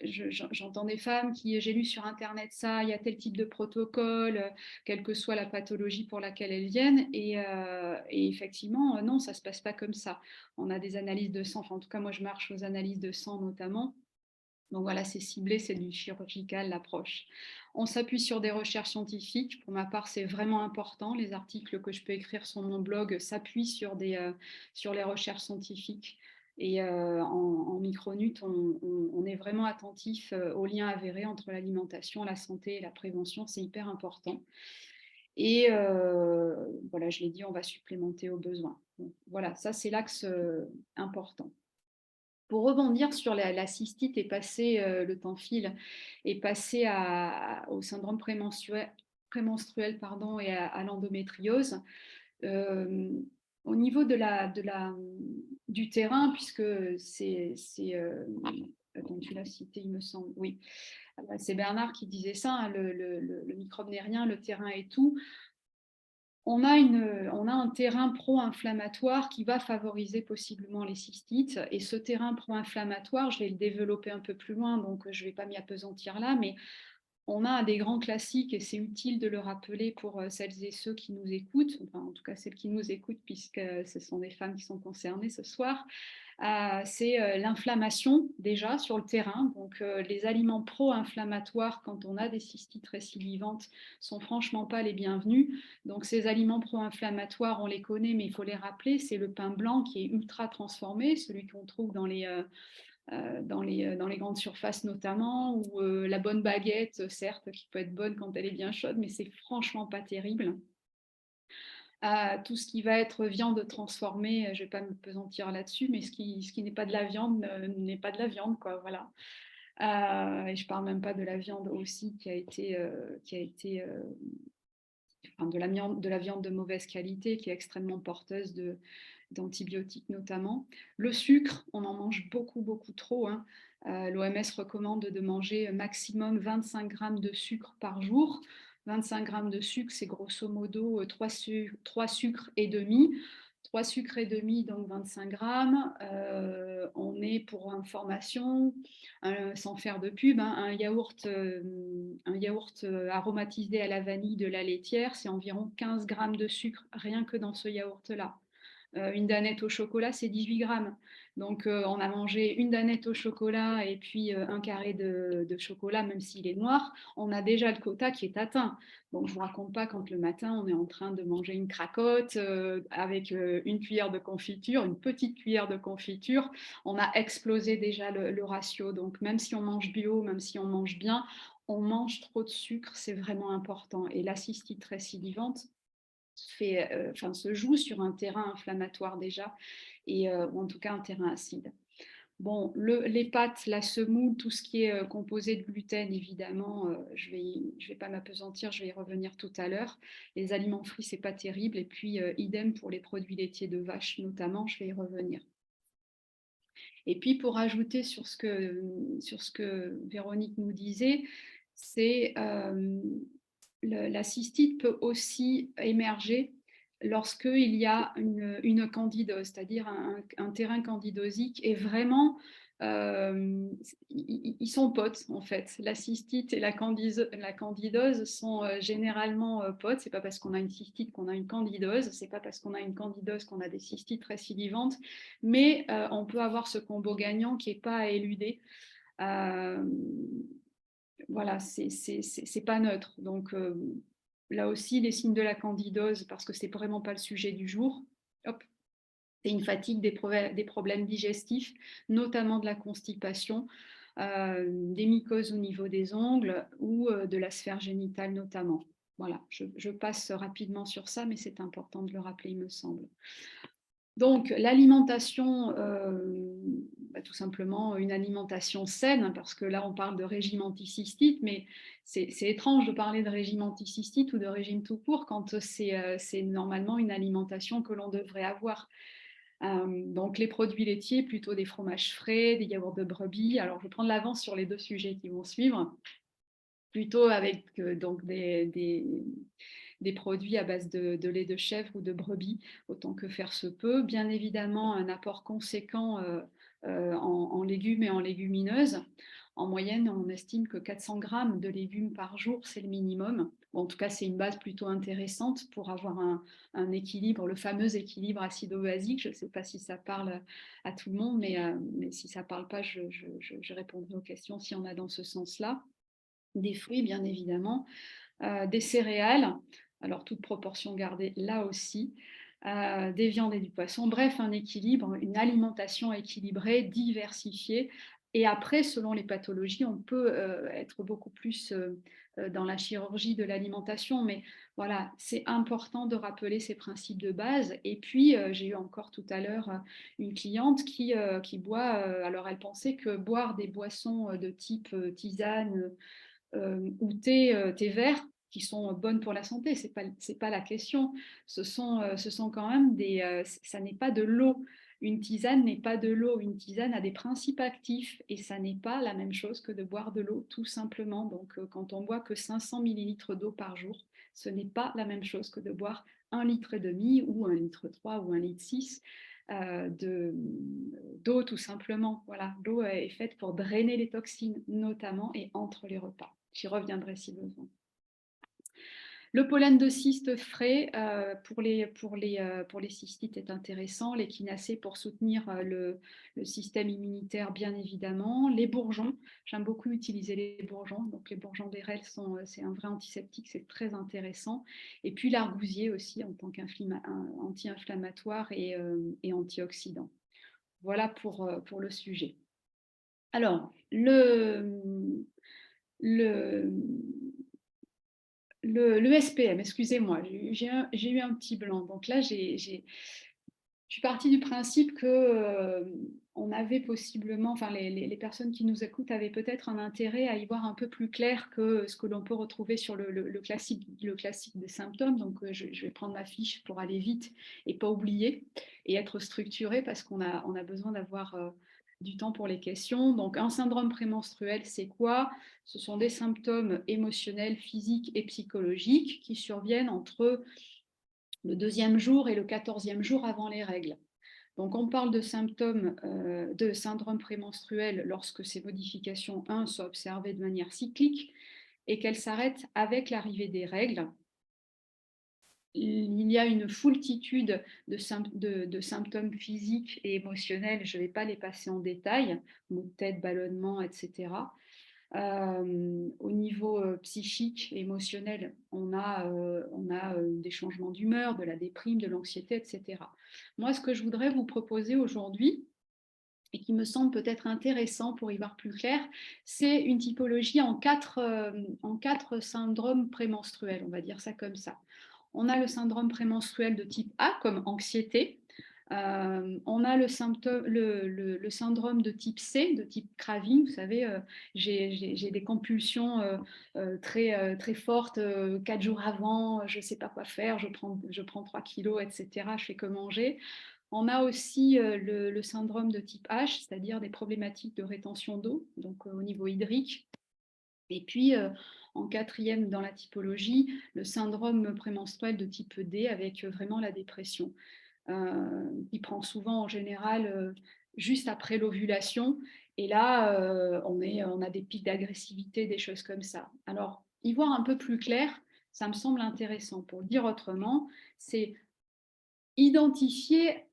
j'entends des femmes qui, j'ai lu sur Internet ça, il y a tel type de protocole, quelle que soit la pathologie pour laquelle elles viennent. Et effectivement, non, ça ne se passe pas comme ça. On a des analyses de sang, enfin, en tout cas, moi, je marche aux analyses de sang notamment. Donc voilà, c'est ciblé, c'est du chirurgical, l'approche. On s'appuie sur des recherches scientifiques. Pour ma part, c'est vraiment important. Les articles que je peux écrire sur mon blog s'appuient sur les recherches scientifiques. Et en micronut, on est vraiment attentif aux liens avérés entre l'alimentation, la santé et la prévention. C'est hyper important. Et voilà, je l'ai dit, on va supplémenter aux besoins. Donc, voilà, ça c'est l'axe important. Pour rebondir sur la cystite et passer, le temps file, et passer au syndrome prémenstruel pardon, et à l'endométriose, au niveau du terrain, puisque attends, tu l'as cité, il me semble, oui, c'est Bernard qui disait ça, hein, le microbe n'est rien, le terrain est tout. On a un terrain pro-inflammatoire qui va favoriser possiblement les cystites. Et ce terrain pro-inflammatoire, je vais le développer un peu plus loin, donc je ne vais pas m'y appesantir là, mais on a des grands classiques et c'est utile de le rappeler pour celles et ceux qui nous écoutent, enfin en tout cas celles qui nous écoutent puisque ce sont des femmes qui sont concernées ce soir. C'est l'inflammation déjà sur le terrain. Donc les aliments pro-inflammatoires quand on a des cystites récidivantes sont franchement pas les bienvenus. Donc ces aliments pro-inflammatoires, on les connaît, mais il faut les rappeler. C'est le pain blanc qui est ultra transformé, celui qu'on trouve dans les grandes surfaces notamment, ou la bonne baguette, certes, qui peut être bonne quand elle est bien chaude, mais c'est franchement pas terrible. Tout ce qui va être viande transformée, je ne vais pas me pesantir là-dessus, mais ce qui n'est pas de la viande n'est pas de la viande, quoi, voilà. Et je ne parle même pas de la viande aussi qui a été enfin, de la viande de mauvaise qualité qui est extrêmement porteuse d'antibiotiques notamment. Le sucre, on en mange beaucoup, beaucoup trop, hein. L'OMS recommande de manger maximum 25 grammes de sucre par jour. 25 grammes de sucre, c'est grosso modo 3 sucres et demi. 3 sucres et demi, donc 25 grammes. On est, pour information, sans faire de pub, hein, un yaourt aromatisé à la vanille de la laitière, c'est environ 15 grammes de sucre rien que dans ce yaourt-là. Une danette au chocolat, c'est 18 grammes. Donc, on a mangé une danette au chocolat et puis un carré de chocolat, même s'il est noir, on a déjà le quota qui est atteint. Donc, je ne vous raconte pas quand le matin, on est en train de manger une cracotte avec une cuillère de confiture, une petite cuillère de confiture, on a explosé déjà le ratio. Donc, même si on mange bio, même si on mange bien, on mange trop de sucre, c'est vraiment important. Et la cystite récidivante se joue sur un terrain inflammatoire déjà, ou en tout cas un terrain acide. Bon, les pâtes, la semoule, tout ce qui est composé de gluten, évidemment, je vais pas m'apesantir, je vais y revenir tout à l'heure. Les aliments frits, c'est pas terrible. Et puis, idem pour les produits laitiers de vache, notamment, je vais y revenir. Et puis, pour ajouter sur ce que Véronique nous disait, c'est la cystite peut aussi émerger lorsqu'il y a une candidose, c'est-à-dire un terrain candidosique, et vraiment, ils sont potes en fait. La cystite et la candidose sont généralement potes. C'est pas parce qu'on a une cystite qu'on a une candidose, c'est pas parce qu'on a une candidose qu'on a des cystites récidivantes, mais on peut avoir ce combo gagnant qui n'est pas à éluder. Voilà, c'est pas neutre. Donc là aussi, les signes de la candidose, parce que c'est vraiment pas le sujet du jour. Hop. C'est une fatigue, des problèmes digestifs, notamment de la constipation, des mycoses au niveau des ongles ou de la sphère génitale notamment. Voilà, je passe rapidement sur ça, mais c'est important de le rappeler, il me semble. Donc, l'alimentation, tout simplement une alimentation saine, parce que là, on parle de régime anticystite, mais c'est étrange de parler de régime anticystite ou de régime tout court quand c'est normalement une alimentation que l'on devrait avoir. Donc, les produits laitiers, plutôt des fromages frais, des yaourts de brebis. Alors, je vais prendre l'avance sur les deux sujets qui vont suivre, plutôt avec donc des produits à base de lait de chèvre ou de brebis, autant que faire se peut. Bien évidemment, un apport conséquent en légumes et en légumineuses. En moyenne, on estime que 400 grammes de légumes par jour, c'est le minimum. Bon, en tout cas, c'est une base plutôt intéressante pour avoir un équilibre, le fameux équilibre acido-basique. Je ne sais pas si ça parle à tout le monde, mais si ça ne parle pas, je répondrai aux questions si on a dans ce sens-là. Des fruits, bien évidemment, des céréales, alors toute proportion gardée là aussi, des viandes et du poisson, bref, un équilibre, une alimentation équilibrée, diversifiée. Et après, selon les pathologies, on peut être beaucoup plus dans la chirurgie de l'alimentation, mais voilà, c'est important de rappeler ces principes de base. Et puis, j'ai eu encore tout à l'heure une cliente qui boit, alors elle pensait que boire des boissons de type tisane ou thé vert, qui sont bonnes pour la santé, c'est pas la question. Ce sont quand même ça n'est pas de l'eau. Une tisane n'est pas de l'eau. Une tisane a des principes actifs et ça n'est pas la même chose que de boire de l'eau, tout simplement. Donc, quand on boit que 500 millilitres d'eau par jour, ce n'est pas la même chose que de boire 1,5 litre ou 1,3 litre ou 1,6 litre d'eau, tout simplement. Voilà, l'eau est faite pour drainer les toxines, notamment et entre les repas. J'y reviendrai si besoin. Le pollen de cyste frais pour les cystites est intéressant. L'échinacée pour soutenir le système immunitaire, bien évidemment. Les bourgeons, j'aime beaucoup utiliser les bourgeons. Donc les bourgeons d'érel, c'est un vrai antiseptique, c'est très intéressant. Et puis l'argousier aussi en tant qu'anti-inflammatoire et antioxydant. Voilà pour le sujet. Alors, le SPM, excusez-moi, j'ai eu un petit blanc. Donc là, je suis partie du principe que on avait possiblement, enfin les personnes qui nous écoutent avaient peut-être un intérêt à y voir un peu plus clair que ce que l'on peut retrouver sur le classique des symptômes. Donc je vais prendre ma fiche pour aller vite et pas oublier et être structuré parce qu'on a besoin d'avoir du temps pour les questions. Donc un syndrome prémenstruel, c'est quoi? Ce sont des symptômes émotionnels, physiques et psychologiques qui surviennent entre le 2e jour et le 14e jour avant les règles. Donc, on parle de symptômes de syndrome prémenstruel lorsque ces modifications 1 sont observées de manière cyclique et qu'elles s'arrêtent avec l'arrivée des règles. Il y a une foultitude de symptômes physiques et émotionnels, je ne vais pas les passer en détail, maux de tête, ballonnement, etc. Au niveau psychique, émotionnel, on a des changements d'humeur, de la déprime, de l'anxiété, etc. Moi, ce que je voudrais vous proposer aujourd'hui, et qui me semble peut-être intéressant pour y voir plus clair, c'est une typologie en quatre syndromes prémenstruels, on va dire ça comme ça. On a le syndrome prémenstruel de type A, comme anxiété. On a le syndrome de type C, de type craving. Vous savez, j'ai des compulsions très fortes 4 jours avant, je ne sais pas quoi faire, je prends 3 kilos, etc. Je fais que manger. On a aussi le syndrome de type H, c'est-à-dire des problématiques de rétention d'eau, donc au niveau hydrique. Et puis, en 4e dans la typologie, le syndrome prémenstruel de type D avec vraiment la dépression, qui prend souvent en général juste après l'ovulation. Et là, on a des pics d'agressivité, des choses comme ça. Alors, y voir un peu plus clair, ça me semble intéressant. Pour le dire autrement, c'est identifier,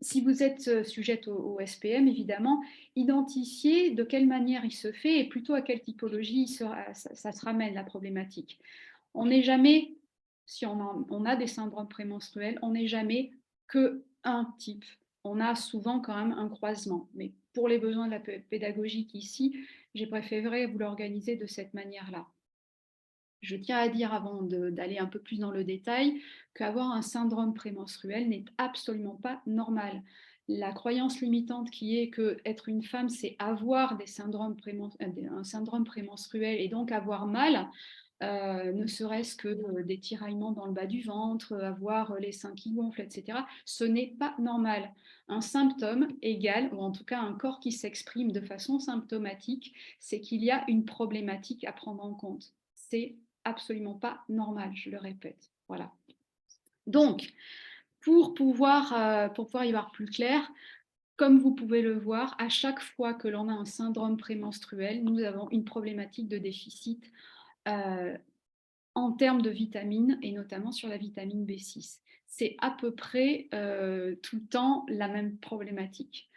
si vous êtes sujette au SPM, évidemment, identifier de quelle manière il se fait et plutôt à quelle typologie ça se ramène, la problématique. On n'est jamais, si on a des syndromes prémenstruels, on n'est jamais qu'un type. On a souvent quand même un croisement. Mais pour les besoins de la pédagogique ici, j'ai préféré vous l'organiser de cette manière-là. Je tiens à dire, avant d'aller un peu plus dans le détail, qu'avoir un syndrome prémenstruel n'est absolument pas normal. La croyance limitante qui est que être une femme, c'est avoir un syndrome prémenstruel et donc avoir mal, ne serait-ce que des tiraillements dans le bas du ventre, avoir les seins qui gonflent, etc. Ce n'est pas normal. Un symptôme égale, ou en tout cas un corps qui s'exprime de façon symptomatique, c'est qu'il y a une problématique à prendre en compte. C'est absolument pas normal, je le répète. Voilà. Donc, pour pouvoir y voir plus clair, comme vous pouvez le voir, à chaque fois que l'on a un syndrome prémenstruel, nous avons une problématique de déficit en termes de vitamines et notamment sur la vitamine B6. C'est à peu près tout le temps la même problématique.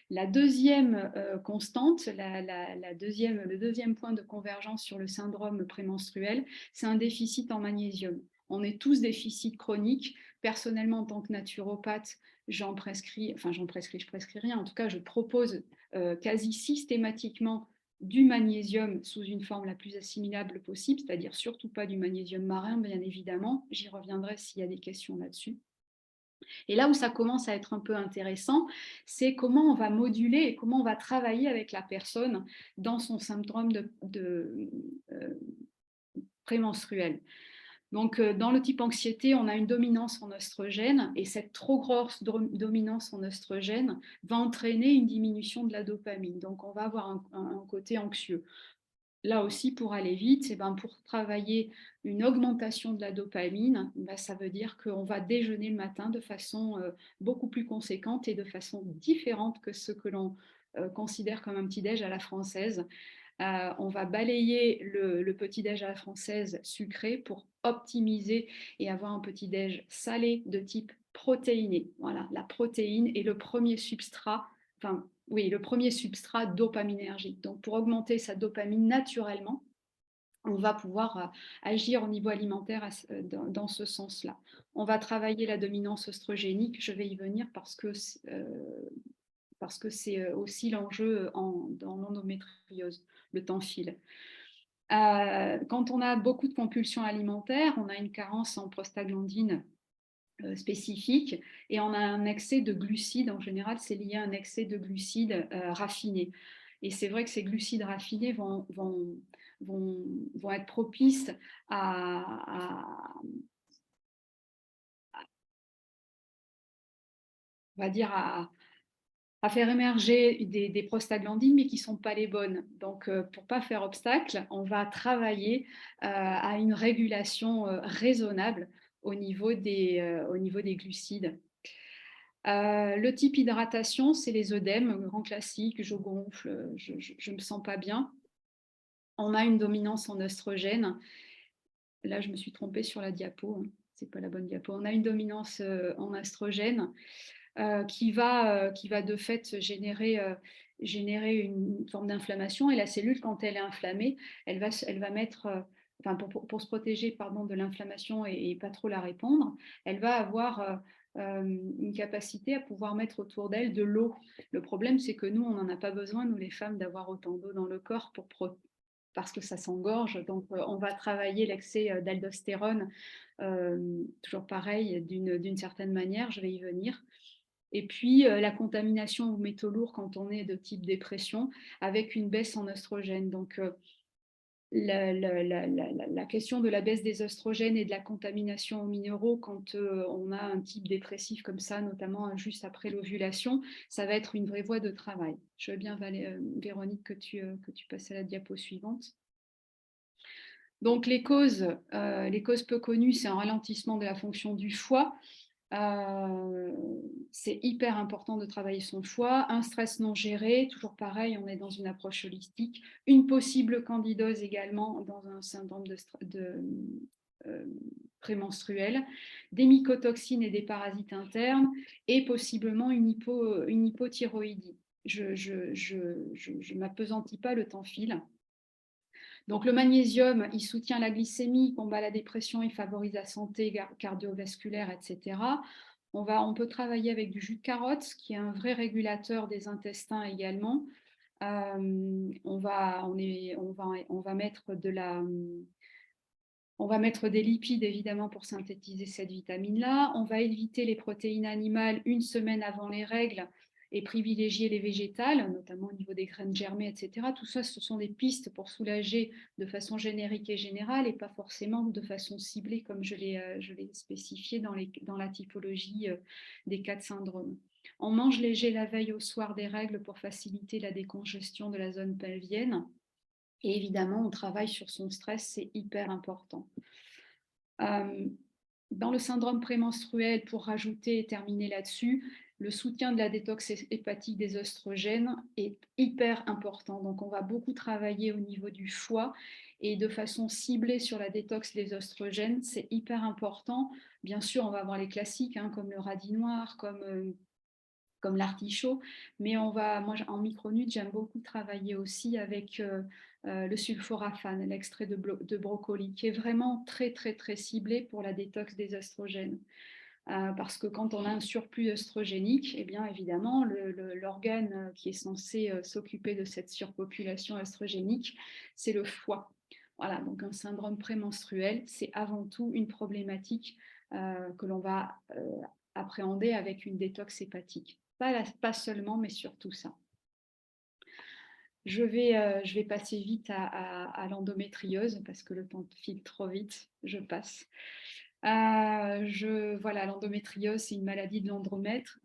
La deuxième constante, le deuxième point de convergence sur le syndrome prémenstruel, c'est un déficit en magnésium. On est tous déficits chroniques. Personnellement, en tant que naturopathe, je prescris rien. En tout cas, je propose quasi systématiquement du magnésium sous une forme la plus assimilable possible, c'est-à-dire surtout pas du magnésium marin, bien évidemment. J'y reviendrai s'il y a des questions là-dessus. Et là où ça commence à être un peu intéressant, c'est comment on va moduler et comment on va travailler avec la personne dans son syndrome prémenstruel. Donc, dans le type anxiété, on a une dominance en oestrogène et cette trop grosse dominance en oestrogène va entraîner une diminution de la dopamine. Donc, on va avoir un côté anxieux. Là aussi, pour aller vite, pour travailler une augmentation de la dopamine, ça veut dire qu'on va déjeuner le matin de façon beaucoup plus conséquente et de façon différente que ce que l'on considère comme un petit-déj à la française. On va balayer le petit-déj à la française sucré pour optimiser et avoir un petit-déj salé de type protéiné. Voilà, la protéine est le premier substrat, le premier substrat dopaminergique. Donc, pour augmenter sa dopamine naturellement, on va pouvoir agir au niveau alimentaire dans ce sens-là. On va travailler la dominance oestrogénique, je vais y venir parce que c'est aussi l'enjeu dans l'endométriose. Le temps file. Quand on a beaucoup de compulsions alimentaires, on a une carence en prostaglandine spécifique, et on a un excès de glucides. En général, c'est lié à un excès de glucides raffinés. Et c'est vrai que ces glucides raffinés vont être propices on va dire à faire émerger des prostaglandines, mais qui ne sont pas les bonnes. Donc, pour ne pas faire obstacle, on va travailler à une régulation raisonnable au niveau des glucides. Le type hydratation, c'est les œdèmes, grand classique, je gonfle, je ne me sens pas bien. On a une dominance en oestrogène. Là, je me suis trompée sur la diapo, hein. C'est pas la bonne diapo. On a une dominance en oestrogène qui va de fait générer une forme d'inflammation. Et la cellule, quand elle est inflammée, elle va mettre, enfin, pour se protéger de l'inflammation et pas trop la répandre, elle va avoir une capacité à pouvoir mettre autour d'elle de l'eau. Le problème, c'est que nous, on n'en a pas besoin, nous les femmes, d'avoir autant d'eau dans le corps parce que ça s'engorge. Donc, on va travailler l'excès d'aldostérone, toujours pareil, d'une certaine manière, je vais y venir. Et puis, la contamination aux métaux lourds quand on est de type dépression, avec une baisse en oestrogène. Donc, la question de la baisse des oestrogènes et de la contamination aux minéraux quand on a un type dépressif comme ça, notamment juste après l'ovulation, ça va être une vraie voie de travail. Je veux bien, Véronique, que tu passes à la diapo suivante. Donc, les causes peu connues, c'est un ralentissement de la fonction du foie. C'est hyper important de travailler son foie, un stress non géré, toujours pareil, on est dans une approche holistique, une possible candidose également dans un syndrome prémenstruel, des mycotoxines et des parasites internes, et possiblement une hypothyroïdie. Je m'appesantis pas, le temps file. Donc, le magnésium, il soutient la glycémie, combat la dépression, il favorise la santé cardiovasculaire, etc. On peut travailler avec du jus de carotte, qui est un vrai régulateur des intestins également. On va mettre des lipides, évidemment, pour synthétiser cette vitamine-là. On va éviter les protéines animales une semaine avant les règles et privilégier les végétales, notamment au niveau des graines germées, etc. Tout ça, ce sont des pistes pour soulager de façon générique et générale, et pas forcément de façon ciblée, comme je l'ai spécifié dans la typologie des 4 syndromes. On mange léger la veille au soir des règles pour faciliter la décongestion de la zone pelvienne. Et évidemment, on travaille sur son stress, c'est hyper important. Dans le syndrome prémenstruel, pour rajouter et terminer là-dessus, le soutien de la détox hépatique des oestrogènes est hyper important. Donc, on va beaucoup travailler au niveau du foie et de façon ciblée sur la détox des oestrogènes. C'est hyper important. Bien sûr, on va avoir les classiques, hein, comme le radis noir, comme l'artichaut, mais moi en micronut, j'aime beaucoup travailler aussi avec le sulforaphane, l'extrait de brocoli, qui est vraiment très très très ciblé pour la détox des oestrogènes. Parce que quand on a un surplus œstrogénique, eh bien évidemment, l'organe qui est censé s'occuper de cette surpopulation œstrogénique, c'est le foie. Voilà, donc un syndrome prémenstruel, c'est avant tout une problématique que l'on va appréhender avec une détox hépatique. Pas seulement, mais surtout ça. Je vais passer vite à l'endométriose parce que le temps file trop vite, je passe. Voilà, l'endométriose, c'est une maladie de l'endomètre.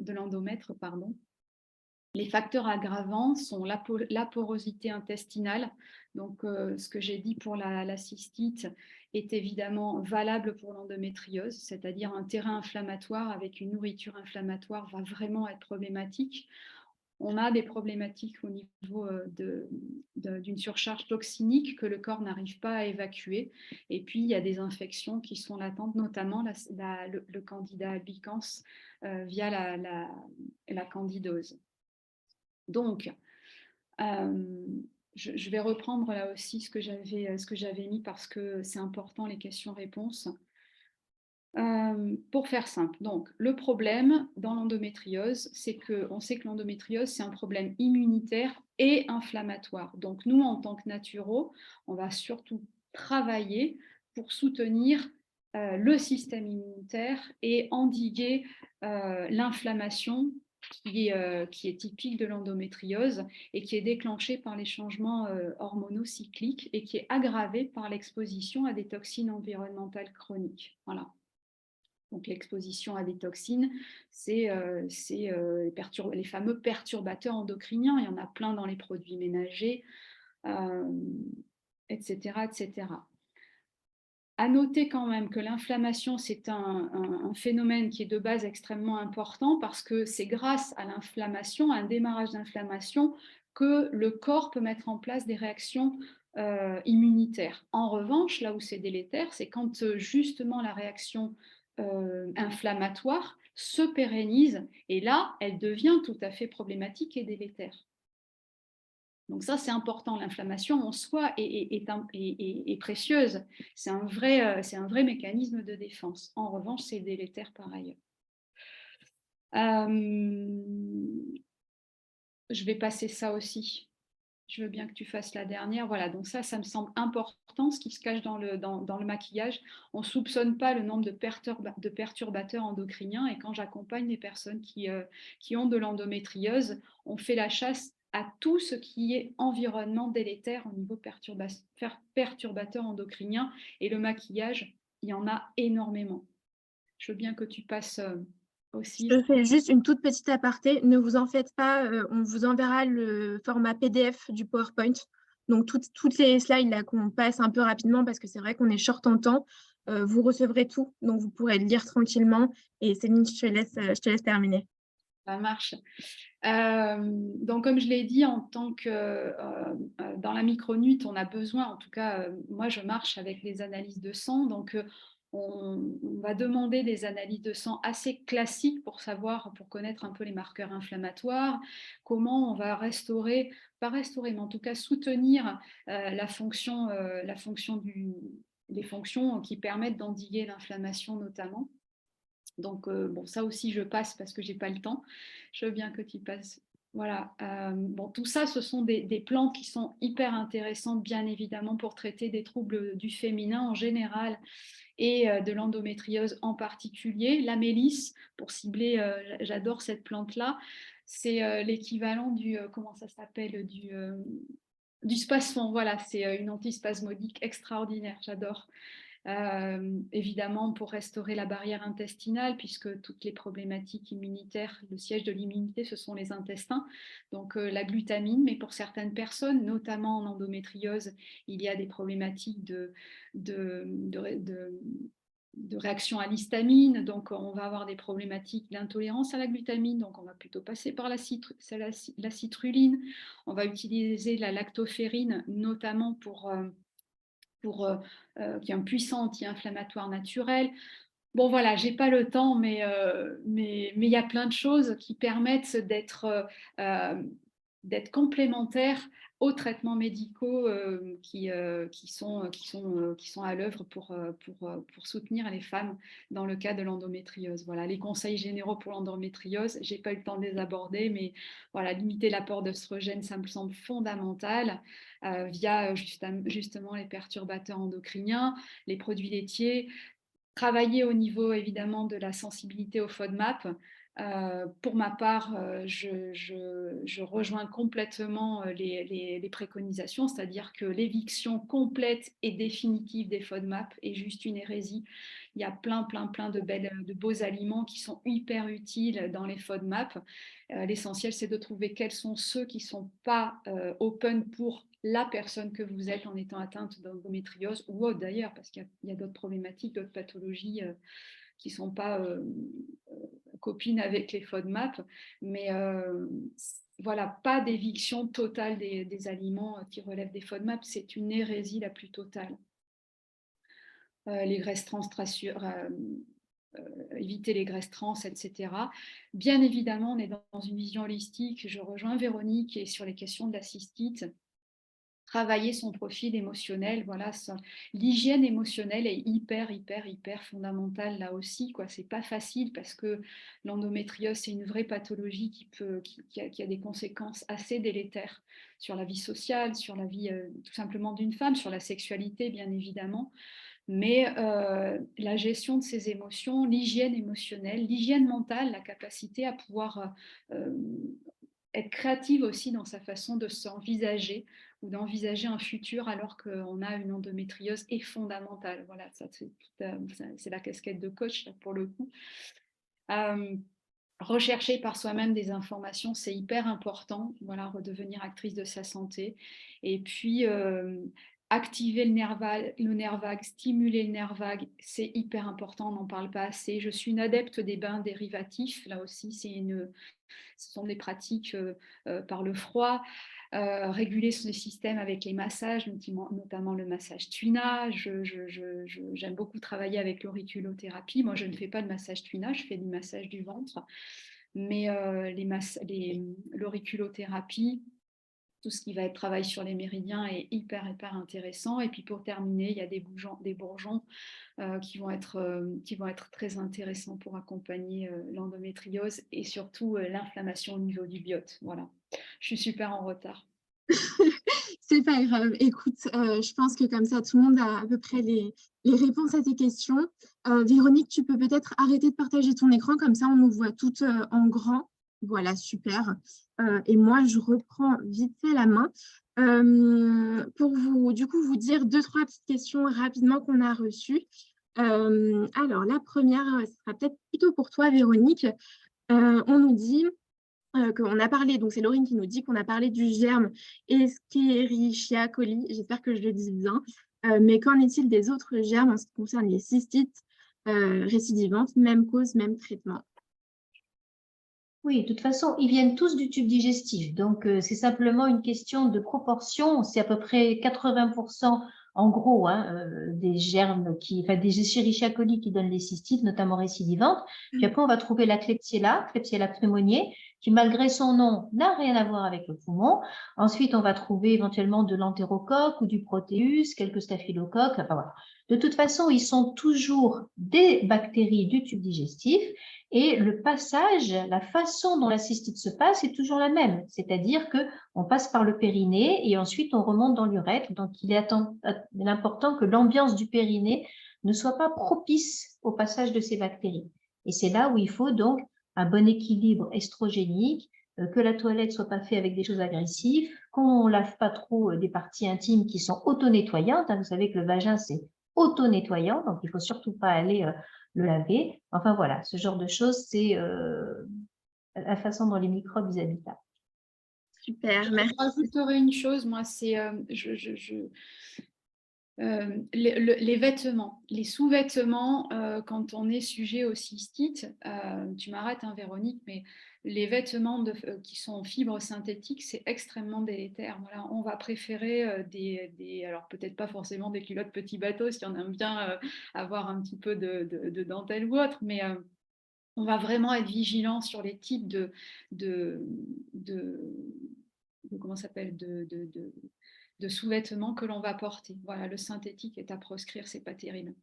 Les facteurs aggravants sont la porosité intestinale. Donc, ce que j'ai dit pour la cystite est évidemment valable pour l'endométriose, c'est-à-dire un terrain inflammatoire avec une nourriture inflammatoire va vraiment être problématique. On a des problématiques au niveau d'une surcharge toxinique que le corps n'arrive pas à évacuer. Et puis, il y a des infections qui sont latentes, notamment le candida albicans via la candidose. Donc, je vais reprendre là aussi ce que j'avais mis parce que c'est important, les questions-réponses. Pour faire simple, donc le problème dans l'endométriose, c'est qu'on sait que l'endométriose, c'est un problème immunitaire et inflammatoire. Donc nous, en tant que naturaux, on va surtout travailler pour soutenir le système immunitaire et endiguer l'inflammation qui est typique de l'endométriose et qui est déclenchée par les changements hormonaux cycliques et qui est aggravée par l'exposition à des toxines environnementales chroniques. Voilà. Donc l'exposition à des toxines, c'est les fameux perturbateurs endocriniens. Il y en a plein dans les produits ménagers, etc., etc. À noter quand même que l'inflammation, c'est un phénomène qui est de base extrêmement important parce que c'est grâce à l'inflammation, à un démarrage d'inflammation, que le corps peut mettre en place des réactions immunitaires. En revanche, là où c'est délétère, c'est quand justement la réaction inflammatoire se pérennise et là, elle devient tout à fait problématique et délétère. Donc ça, c'est important. L'inflammation en soi est précieuse. C'est un vrai mécanisme de défense. En revanche, c'est délétère par ailleurs. Je vais passer ça aussi. Je veux bien que tu fasses la dernière. Voilà, donc ça me semble important, ce qui se cache dans le maquillage. On ne soupçonne pas le nombre de perturbateurs endocriniens. Et quand j'accompagne les personnes qui ont de l'endométriose, on fait la chasse à tout ce qui est environnement délétère au niveau perturbateur endocrinien. Et le maquillage, il y en a énormément. Je veux bien que tu passes aussi. Je fais juste une toute petite aparté. Ne vous en faites pas, on vous enverra le format PDF du PowerPoint. Donc, toutes les slides là qu'on passe un peu rapidement parce que c'est vrai qu'on est short en temps. Vous recevrez tout, donc vous pourrez le lire tranquillement. Et Céline, je te laisse terminer. Ça marche. Donc, comme je l'ai dit, en tant que dans la micronute, on a besoin, en tout cas, moi je marche avec les analyses de sang, donc on va demander des analyses de sang assez classiques pour connaître un peu les marqueurs inflammatoires, comment on va restaurer, pas restaurer, mais en tout cas soutenir les fonctions qui permettent d'endiguer l'inflammation notamment. Donc, bon, ça aussi, je passe parce que je n'ai pas le temps. Je veux bien que tu passes. Voilà. Bon, tout ça, ce sont des plantes qui sont hyper intéressantes, bien évidemment, pour traiter des troubles du féminin en général et de l'endométriose en particulier. La mélisse, pour cibler, j'adore cette plante-là. C'est l'équivalent comment ça s'appelle, du spasfon. Voilà, c'est une antispasmodique extraordinaire. J'adore. Évidemment pour restaurer la barrière intestinale, puisque toutes les problématiques immunitaires, le siège de l'immunité, ce sont les intestins. Donc la glutamine, mais pour certaines personnes, notamment en endométriose, il y a des problématiques de réaction à l'histamine, donc on va avoir des problématiques d'intolérance à la glutamine, donc on va plutôt passer par la citrulline. On va utiliser la lactoférine, notamment qui est un puissant anti-inflammatoire naturel. Bon voilà, j'ai pas le temps, mais il y a plein de choses qui permettent d'être complémentaires aux traitements médicaux qui sont à l'œuvre pour soutenir les femmes dans le cas de l'endométriose. Voilà, les conseils généraux pour l'endométriose, j'ai pas eu le temps de les aborder, mais voilà, limiter l'apport d'œstrogène, ça me semble fondamental via justement les perturbateurs endocriniens, les produits laitiers. Travailler au niveau évidemment de la sensibilité au FODMAP. Pour ma part, je rejoins complètement les préconisations, c'est-à-dire que l'éviction complète et définitive des FODMAP est juste une hérésie. Il y a plein de beaux aliments qui sont hyper utiles dans les FODMAP. L'essentiel, c'est de trouver quels sont ceux qui ne sont pas open pour la personne que vous êtes en étant atteinte d'endométriose ou autre d'ailleurs, parce qu'il y a d'autres problématiques, d'autres pathologies qui ne sont pas copines avec les FODMAP, mais voilà, pas d'éviction totale des aliments qui relèvent des FODMAP, c'est une hérésie la plus totale. Les graisses trans, éviter les graisses trans, etc. Bien évidemment, on est dans une vision holistique. Je rejoins Véronique et sur les questions de la cystite. travailler son profil émotionnel. Voilà, l'hygiène émotionnelle est hyper, hyper, hyper fondamentale là aussi, quoi. C'est pas facile parce que l'endométriose, c'est une vraie pathologie qui a des conséquences assez délétères sur la vie sociale, sur la vie tout simplement d'une femme, sur la sexualité, bien évidemment. Mais la gestion de ses émotions, l'hygiène émotionnelle, l'hygiène mentale, la capacité à pouvoir être créative aussi dans sa façon de s'envisager ou d'envisager un futur alors qu'on a une endométriose est fondamentale. Voilà, ça, c'est la casquette de coach là, pour le coup. Rechercher par soi-même des informations, c'est hyper important. Voilà, redevenir actrice de sa santé. Et puis, activer le nerf vague, stimuler le nerf vague, c'est hyper important, on n'en parle pas assez. Je suis une adepte des bains dérivatifs. Là aussi, ce sont des pratiques par le froid. Réguler son système avec les massages, notamment le massage Tuina. J'aime beaucoup travailler avec l'auriculothérapie. Moi, je ne fais pas de massage Tuina, je fais du massage du ventre. Mais l'auriculothérapie, tout ce qui va être travail sur les méridiens est hyper, hyper intéressant. Et puis pour terminer, il y a des bourgeons qui vont être très intéressants pour accompagner l'endométriose et surtout l'inflammation au niveau du biote. Voilà, je suis super en retard. C'est pas grave. Écoute, je pense que comme ça, tout le monde a à peu près les réponses à tes questions. Véronique, tu peux peut-être arrêter de partager ton écran, comme ça on nous voit toutes en grand. Voilà, super. Et moi, je reprends vite fait la main pour vous, du coup, vous dire 2-3 petites questions rapidement qu'on a reçues. Alors, la première, ce sera peut-être plutôt pour toi, Véronique. On nous dit qu'on a parlé, donc c'est Laurine qui nous dit qu'on a parlé du germe Escherichia coli, j'espère que je le dis bien, mais qu'en est-il des autres germes en ce qui concerne les cystites récidivantes, même cause, même traitement? Oui, de toute façon, ils viennent tous du tube digestif. Donc, c'est simplement une question de proportion. C'est à peu près 80% en gros des germes, des Escherichia coli qui donnent les cystites, notamment récidivantes. Puis après, on va trouver la Klebsiella pneumoniae, qui malgré son nom n'a rien à voir avec le poumon. Ensuite, on va trouver éventuellement de l'entérocoque ou du protéus, quelques staphylocoques. Enfin, voilà. De toute façon, ils sont toujours des bactéries du tube digestif. Et le passage, la façon dont la cystite se passe est toujours la même, c'est-à-dire qu'on passe par le périnée et ensuite on remonte dans l'urètre. Donc il est important que l'ambiance du périnée ne soit pas propice au passage de ces bactéries. Et c'est là où il faut donc un bon équilibre estrogénique, que la toilette soit pas faite avec des choses agressives, qu'on lave pas trop des parties intimes qui sont auto-nettoyantes. Vous savez que le vagin c'est auto-nettoyant, donc il faut surtout pas aller le laver. Enfin voilà, ce genre de choses, c'est la façon dont les microbes y habitent. Super, merci. Je rajouterai une chose, moi, c'est les vêtements, les sous-vêtements, quand on est sujet aux cystites, tu m'arrêtes, hein, Véronique, mais les vêtements qui sont en fibres synthétiques, c'est extrêmement délétère. Voilà, on va préférer alors peut-être pas forcément des culottes petits bateaux si on aime bien avoir un petit peu de dentelle ou autre, mais on va vraiment être vigilant sur les types comment ça s'appelle de sous-vêtements que l'on va porter. Voilà, le synthétique est à proscrire, c'est pas terrible.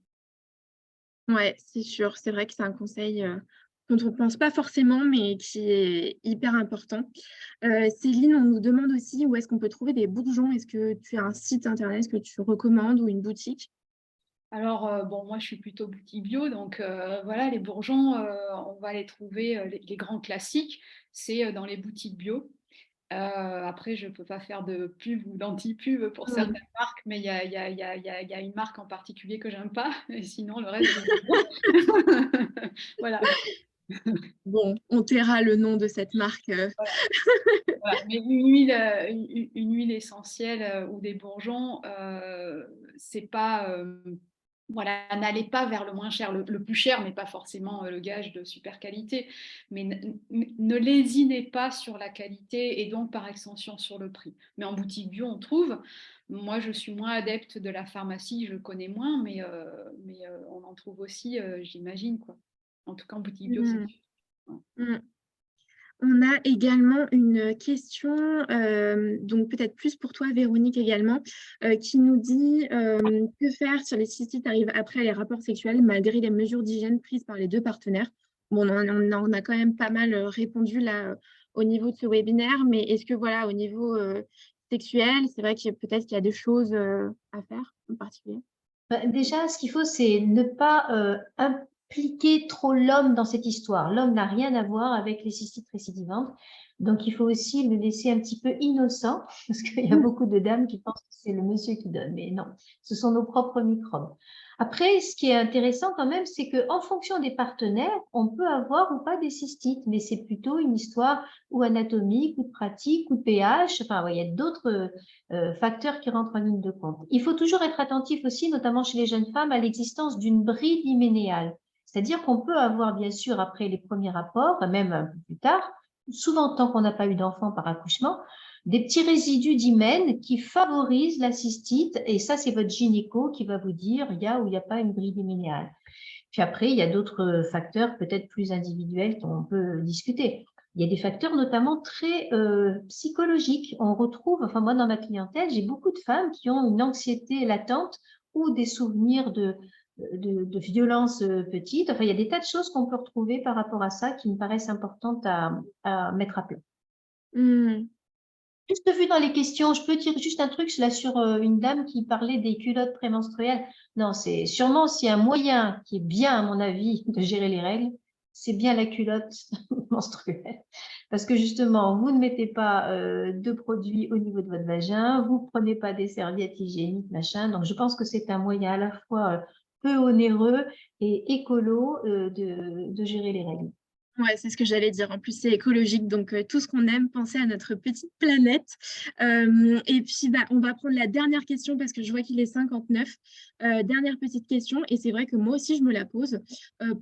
Ouais, c'est sûr. C'est vrai que c'est un conseil dont on ne pense pas forcément, mais qui est hyper important. Céline, on nous demande aussi où est-ce qu'on peut trouver des bourgeons. Est-ce que tu as un site internet que tu recommandes ou une boutique? Alors, bon, moi, je suis plutôt boutique bio, donc voilà, les bourgeons, on va les trouver, les grands classiques, c'est dans les boutiques bio. Après, je ne peux pas faire de pub ou d'anti-pub pour certaines marques, mais il y a une marque en particulier que j'aime pas, et sinon, le reste, j'aime bien. Voilà. Bon, on taira le nom de cette marque. Voilà. Voilà. Mais une huile essentielle ou des bourgeons, c'est pas... voilà, n'allez pas vers le moins cher. Le plus cher n'est pas forcément le gage de super qualité, mais ne lésinez pas sur la qualité et donc par extension sur le prix. Mais en boutique bio, on trouve. Moi, je suis moins adepte de la pharmacie, je connais moins, mais on en trouve aussi, j'imagine, quoi. En tout cas, en boutique bio, c'est... Mm. On a également une question, donc peut-être plus pour toi, Véronique, également, qui nous dit que faire si les cystites arrivent après les rapports sexuels malgré les mesures d'hygiène prises par les deux partenaires. Bon, on a quand même pas mal répondu là au niveau de ce webinaire, mais est-ce que voilà, au niveau sexuel, c'est vrai que peut-être qu'il y a des choses à faire en particulier? Déjà, ce qu'il faut, c'est ne pas impliquer trop l'homme dans cette histoire. L'homme n'a rien à voir avec les cystites récidivantes. Donc, il faut aussi le laisser un petit peu innocent, parce qu'il y a beaucoup de dames qui pensent que c'est le monsieur qui donne. Mais non, ce sont nos propres microbes. Après, ce qui est intéressant quand même, c'est qu'en fonction des partenaires, on peut avoir ou pas des cystites, mais c'est plutôt une histoire ou anatomique, ou de pratique, ou de pH. Enfin, il y a d'autres facteurs qui rentrent en ligne de compte. Il faut toujours être attentif aussi, notamment chez les jeunes femmes, à l'existence d'une bride hyménéale. C'est-à-dire qu'on peut avoir, bien sûr, après les premiers rapports, même un peu plus tard, souvent tant qu'on n'a pas eu d'enfant par accouchement, des petits résidus d'hymen qui favorisent la cystite, et ça, c'est votre gynéco qui va vous dire il y a ou il n'y a pas une bride hyménéale. Puis après, il y a d'autres facteurs peut-être plus individuels qu'on peut discuter. Il y a des facteurs notamment très psychologiques. On retrouve, enfin moi dans ma clientèle, j'ai beaucoup de femmes qui ont une anxiété latente ou des souvenirs de violences petites. Enfin, il y a des tas de choses qu'on peut retrouver par rapport à ça qui me paraissent importantes à mettre à plat. Juste vu dans les questions, je peux dire juste un truc là sur une dame qui parlait des culottes prémenstruelles. Non, c'est sûrement s'il y a un moyen qui est bien, à mon avis, de gérer les règles, c'est bien la culotte menstruelle. Parce que justement, vous ne mettez pas de produits au niveau de votre vagin, vous ne prenez pas des serviettes hygiéniques, machin. Donc, je pense que c'est un moyen à la fois peu onéreux et écolo de gérer les règles. Ouais, c'est ce que j'allais dire. En plus, c'est écologique, donc tout ce qu'on aime, penser à notre petite planète. Et puis, on va prendre la dernière question parce que je vois qu'il est 59. Dernière petite question, et c'est vrai que moi aussi, je me la pose.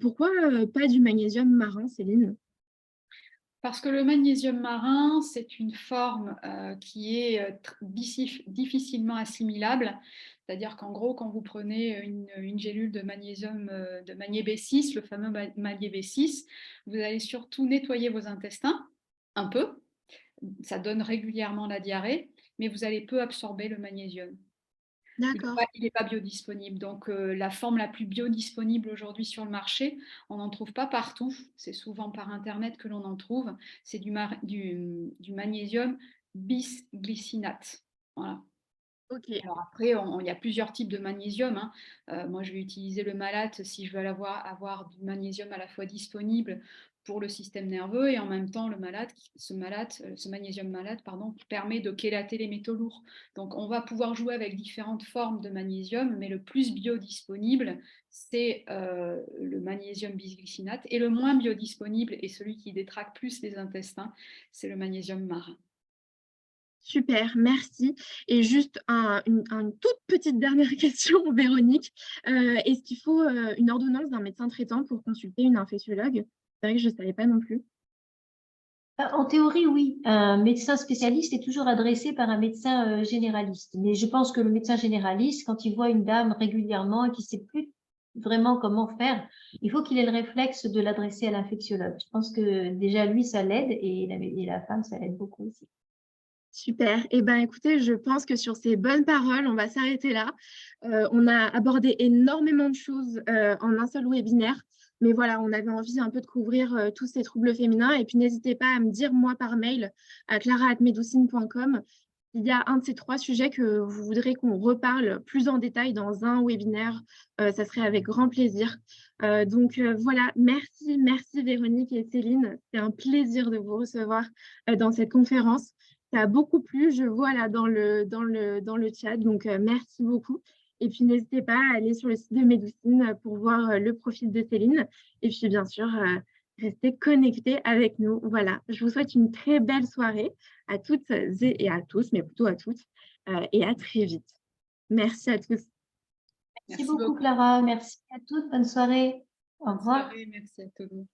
Pourquoi pas du magnésium marin, Céline? Parce que le magnésium marin, c'est une forme qui est difficilement assimilable. C'est-à-dire qu'en gros, quand vous prenez une gélule de magnésium, de magné-B6, le fameux magné-B6, vous allez surtout nettoyer vos intestins, un peu. Ça donne régulièrement la diarrhée, mais vous allez peu absorber le magnésium. D'accord. Il n'est pas biodisponible. Donc, la forme la plus biodisponible aujourd'hui sur le marché, on n'en trouve pas partout. C'est souvent par Internet que l'on en trouve. C'est du magnésium bisglycinate. Voilà. Ok. Alors après, il y a plusieurs types de magnésium. Moi, je vais utiliser le malate si je veux avoir du magnésium à la fois disponible pour le système nerveux et en même temps ce magnésium malate, pardon, qui permet de chélater les métaux lourds. Donc on va pouvoir jouer avec différentes formes de magnésium, mais le plus biodisponible, c'est le magnésium bisglycinate, et le moins biodisponible et celui qui détraque plus les intestins, c'est le magnésium marin. Super, merci. Et juste une toute petite dernière question, Véronique. Est-ce qu'il faut une ordonnance d'un médecin traitant pour consulter une infectiologue? C'est vrai que je ne savais pas non plus. En théorie, oui. Un médecin spécialiste est toujours adressé par un médecin généraliste. Mais je pense que le médecin généraliste, quand il voit une dame régulièrement et qu'il ne sait plus vraiment comment faire, il faut qu'il ait le réflexe de l'adresser à l'infectiologue. Je pense que déjà, lui, ça l'aide et la femme, ça l'aide beaucoup aussi. Super. Eh bien, écoutez, je pense que sur ces bonnes paroles, on va s'arrêter là. On a abordé énormément de choses en un seul webinaire. Mais voilà, on avait envie un peu de couvrir tous ces troubles féminins. Et puis, n'hésitez pas à me dire, moi, par mail, à clara@medoucine.com, s'il y a un de ces 3 sujets que vous voudrez qu'on reparle plus en détail dans un webinaire. Ça serait avec grand plaisir. Donc, voilà, merci Véronique et Céline. C'est un plaisir de vous recevoir dans cette conférence. Ça a beaucoup plu, je vois là dans le chat, donc merci beaucoup. Et puis n'hésitez pas à aller sur le site de Médoucine pour voir le profil de Céline. Et puis bien sûr, restez connectés avec nous. Voilà, je vous souhaite une très belle soirée à toutes et à tous, mais plutôt à toutes, et à très vite. Merci à tous. Merci beaucoup, Clara. Merci à toutes. Bonne soirée. Au revoir. Merci à tous.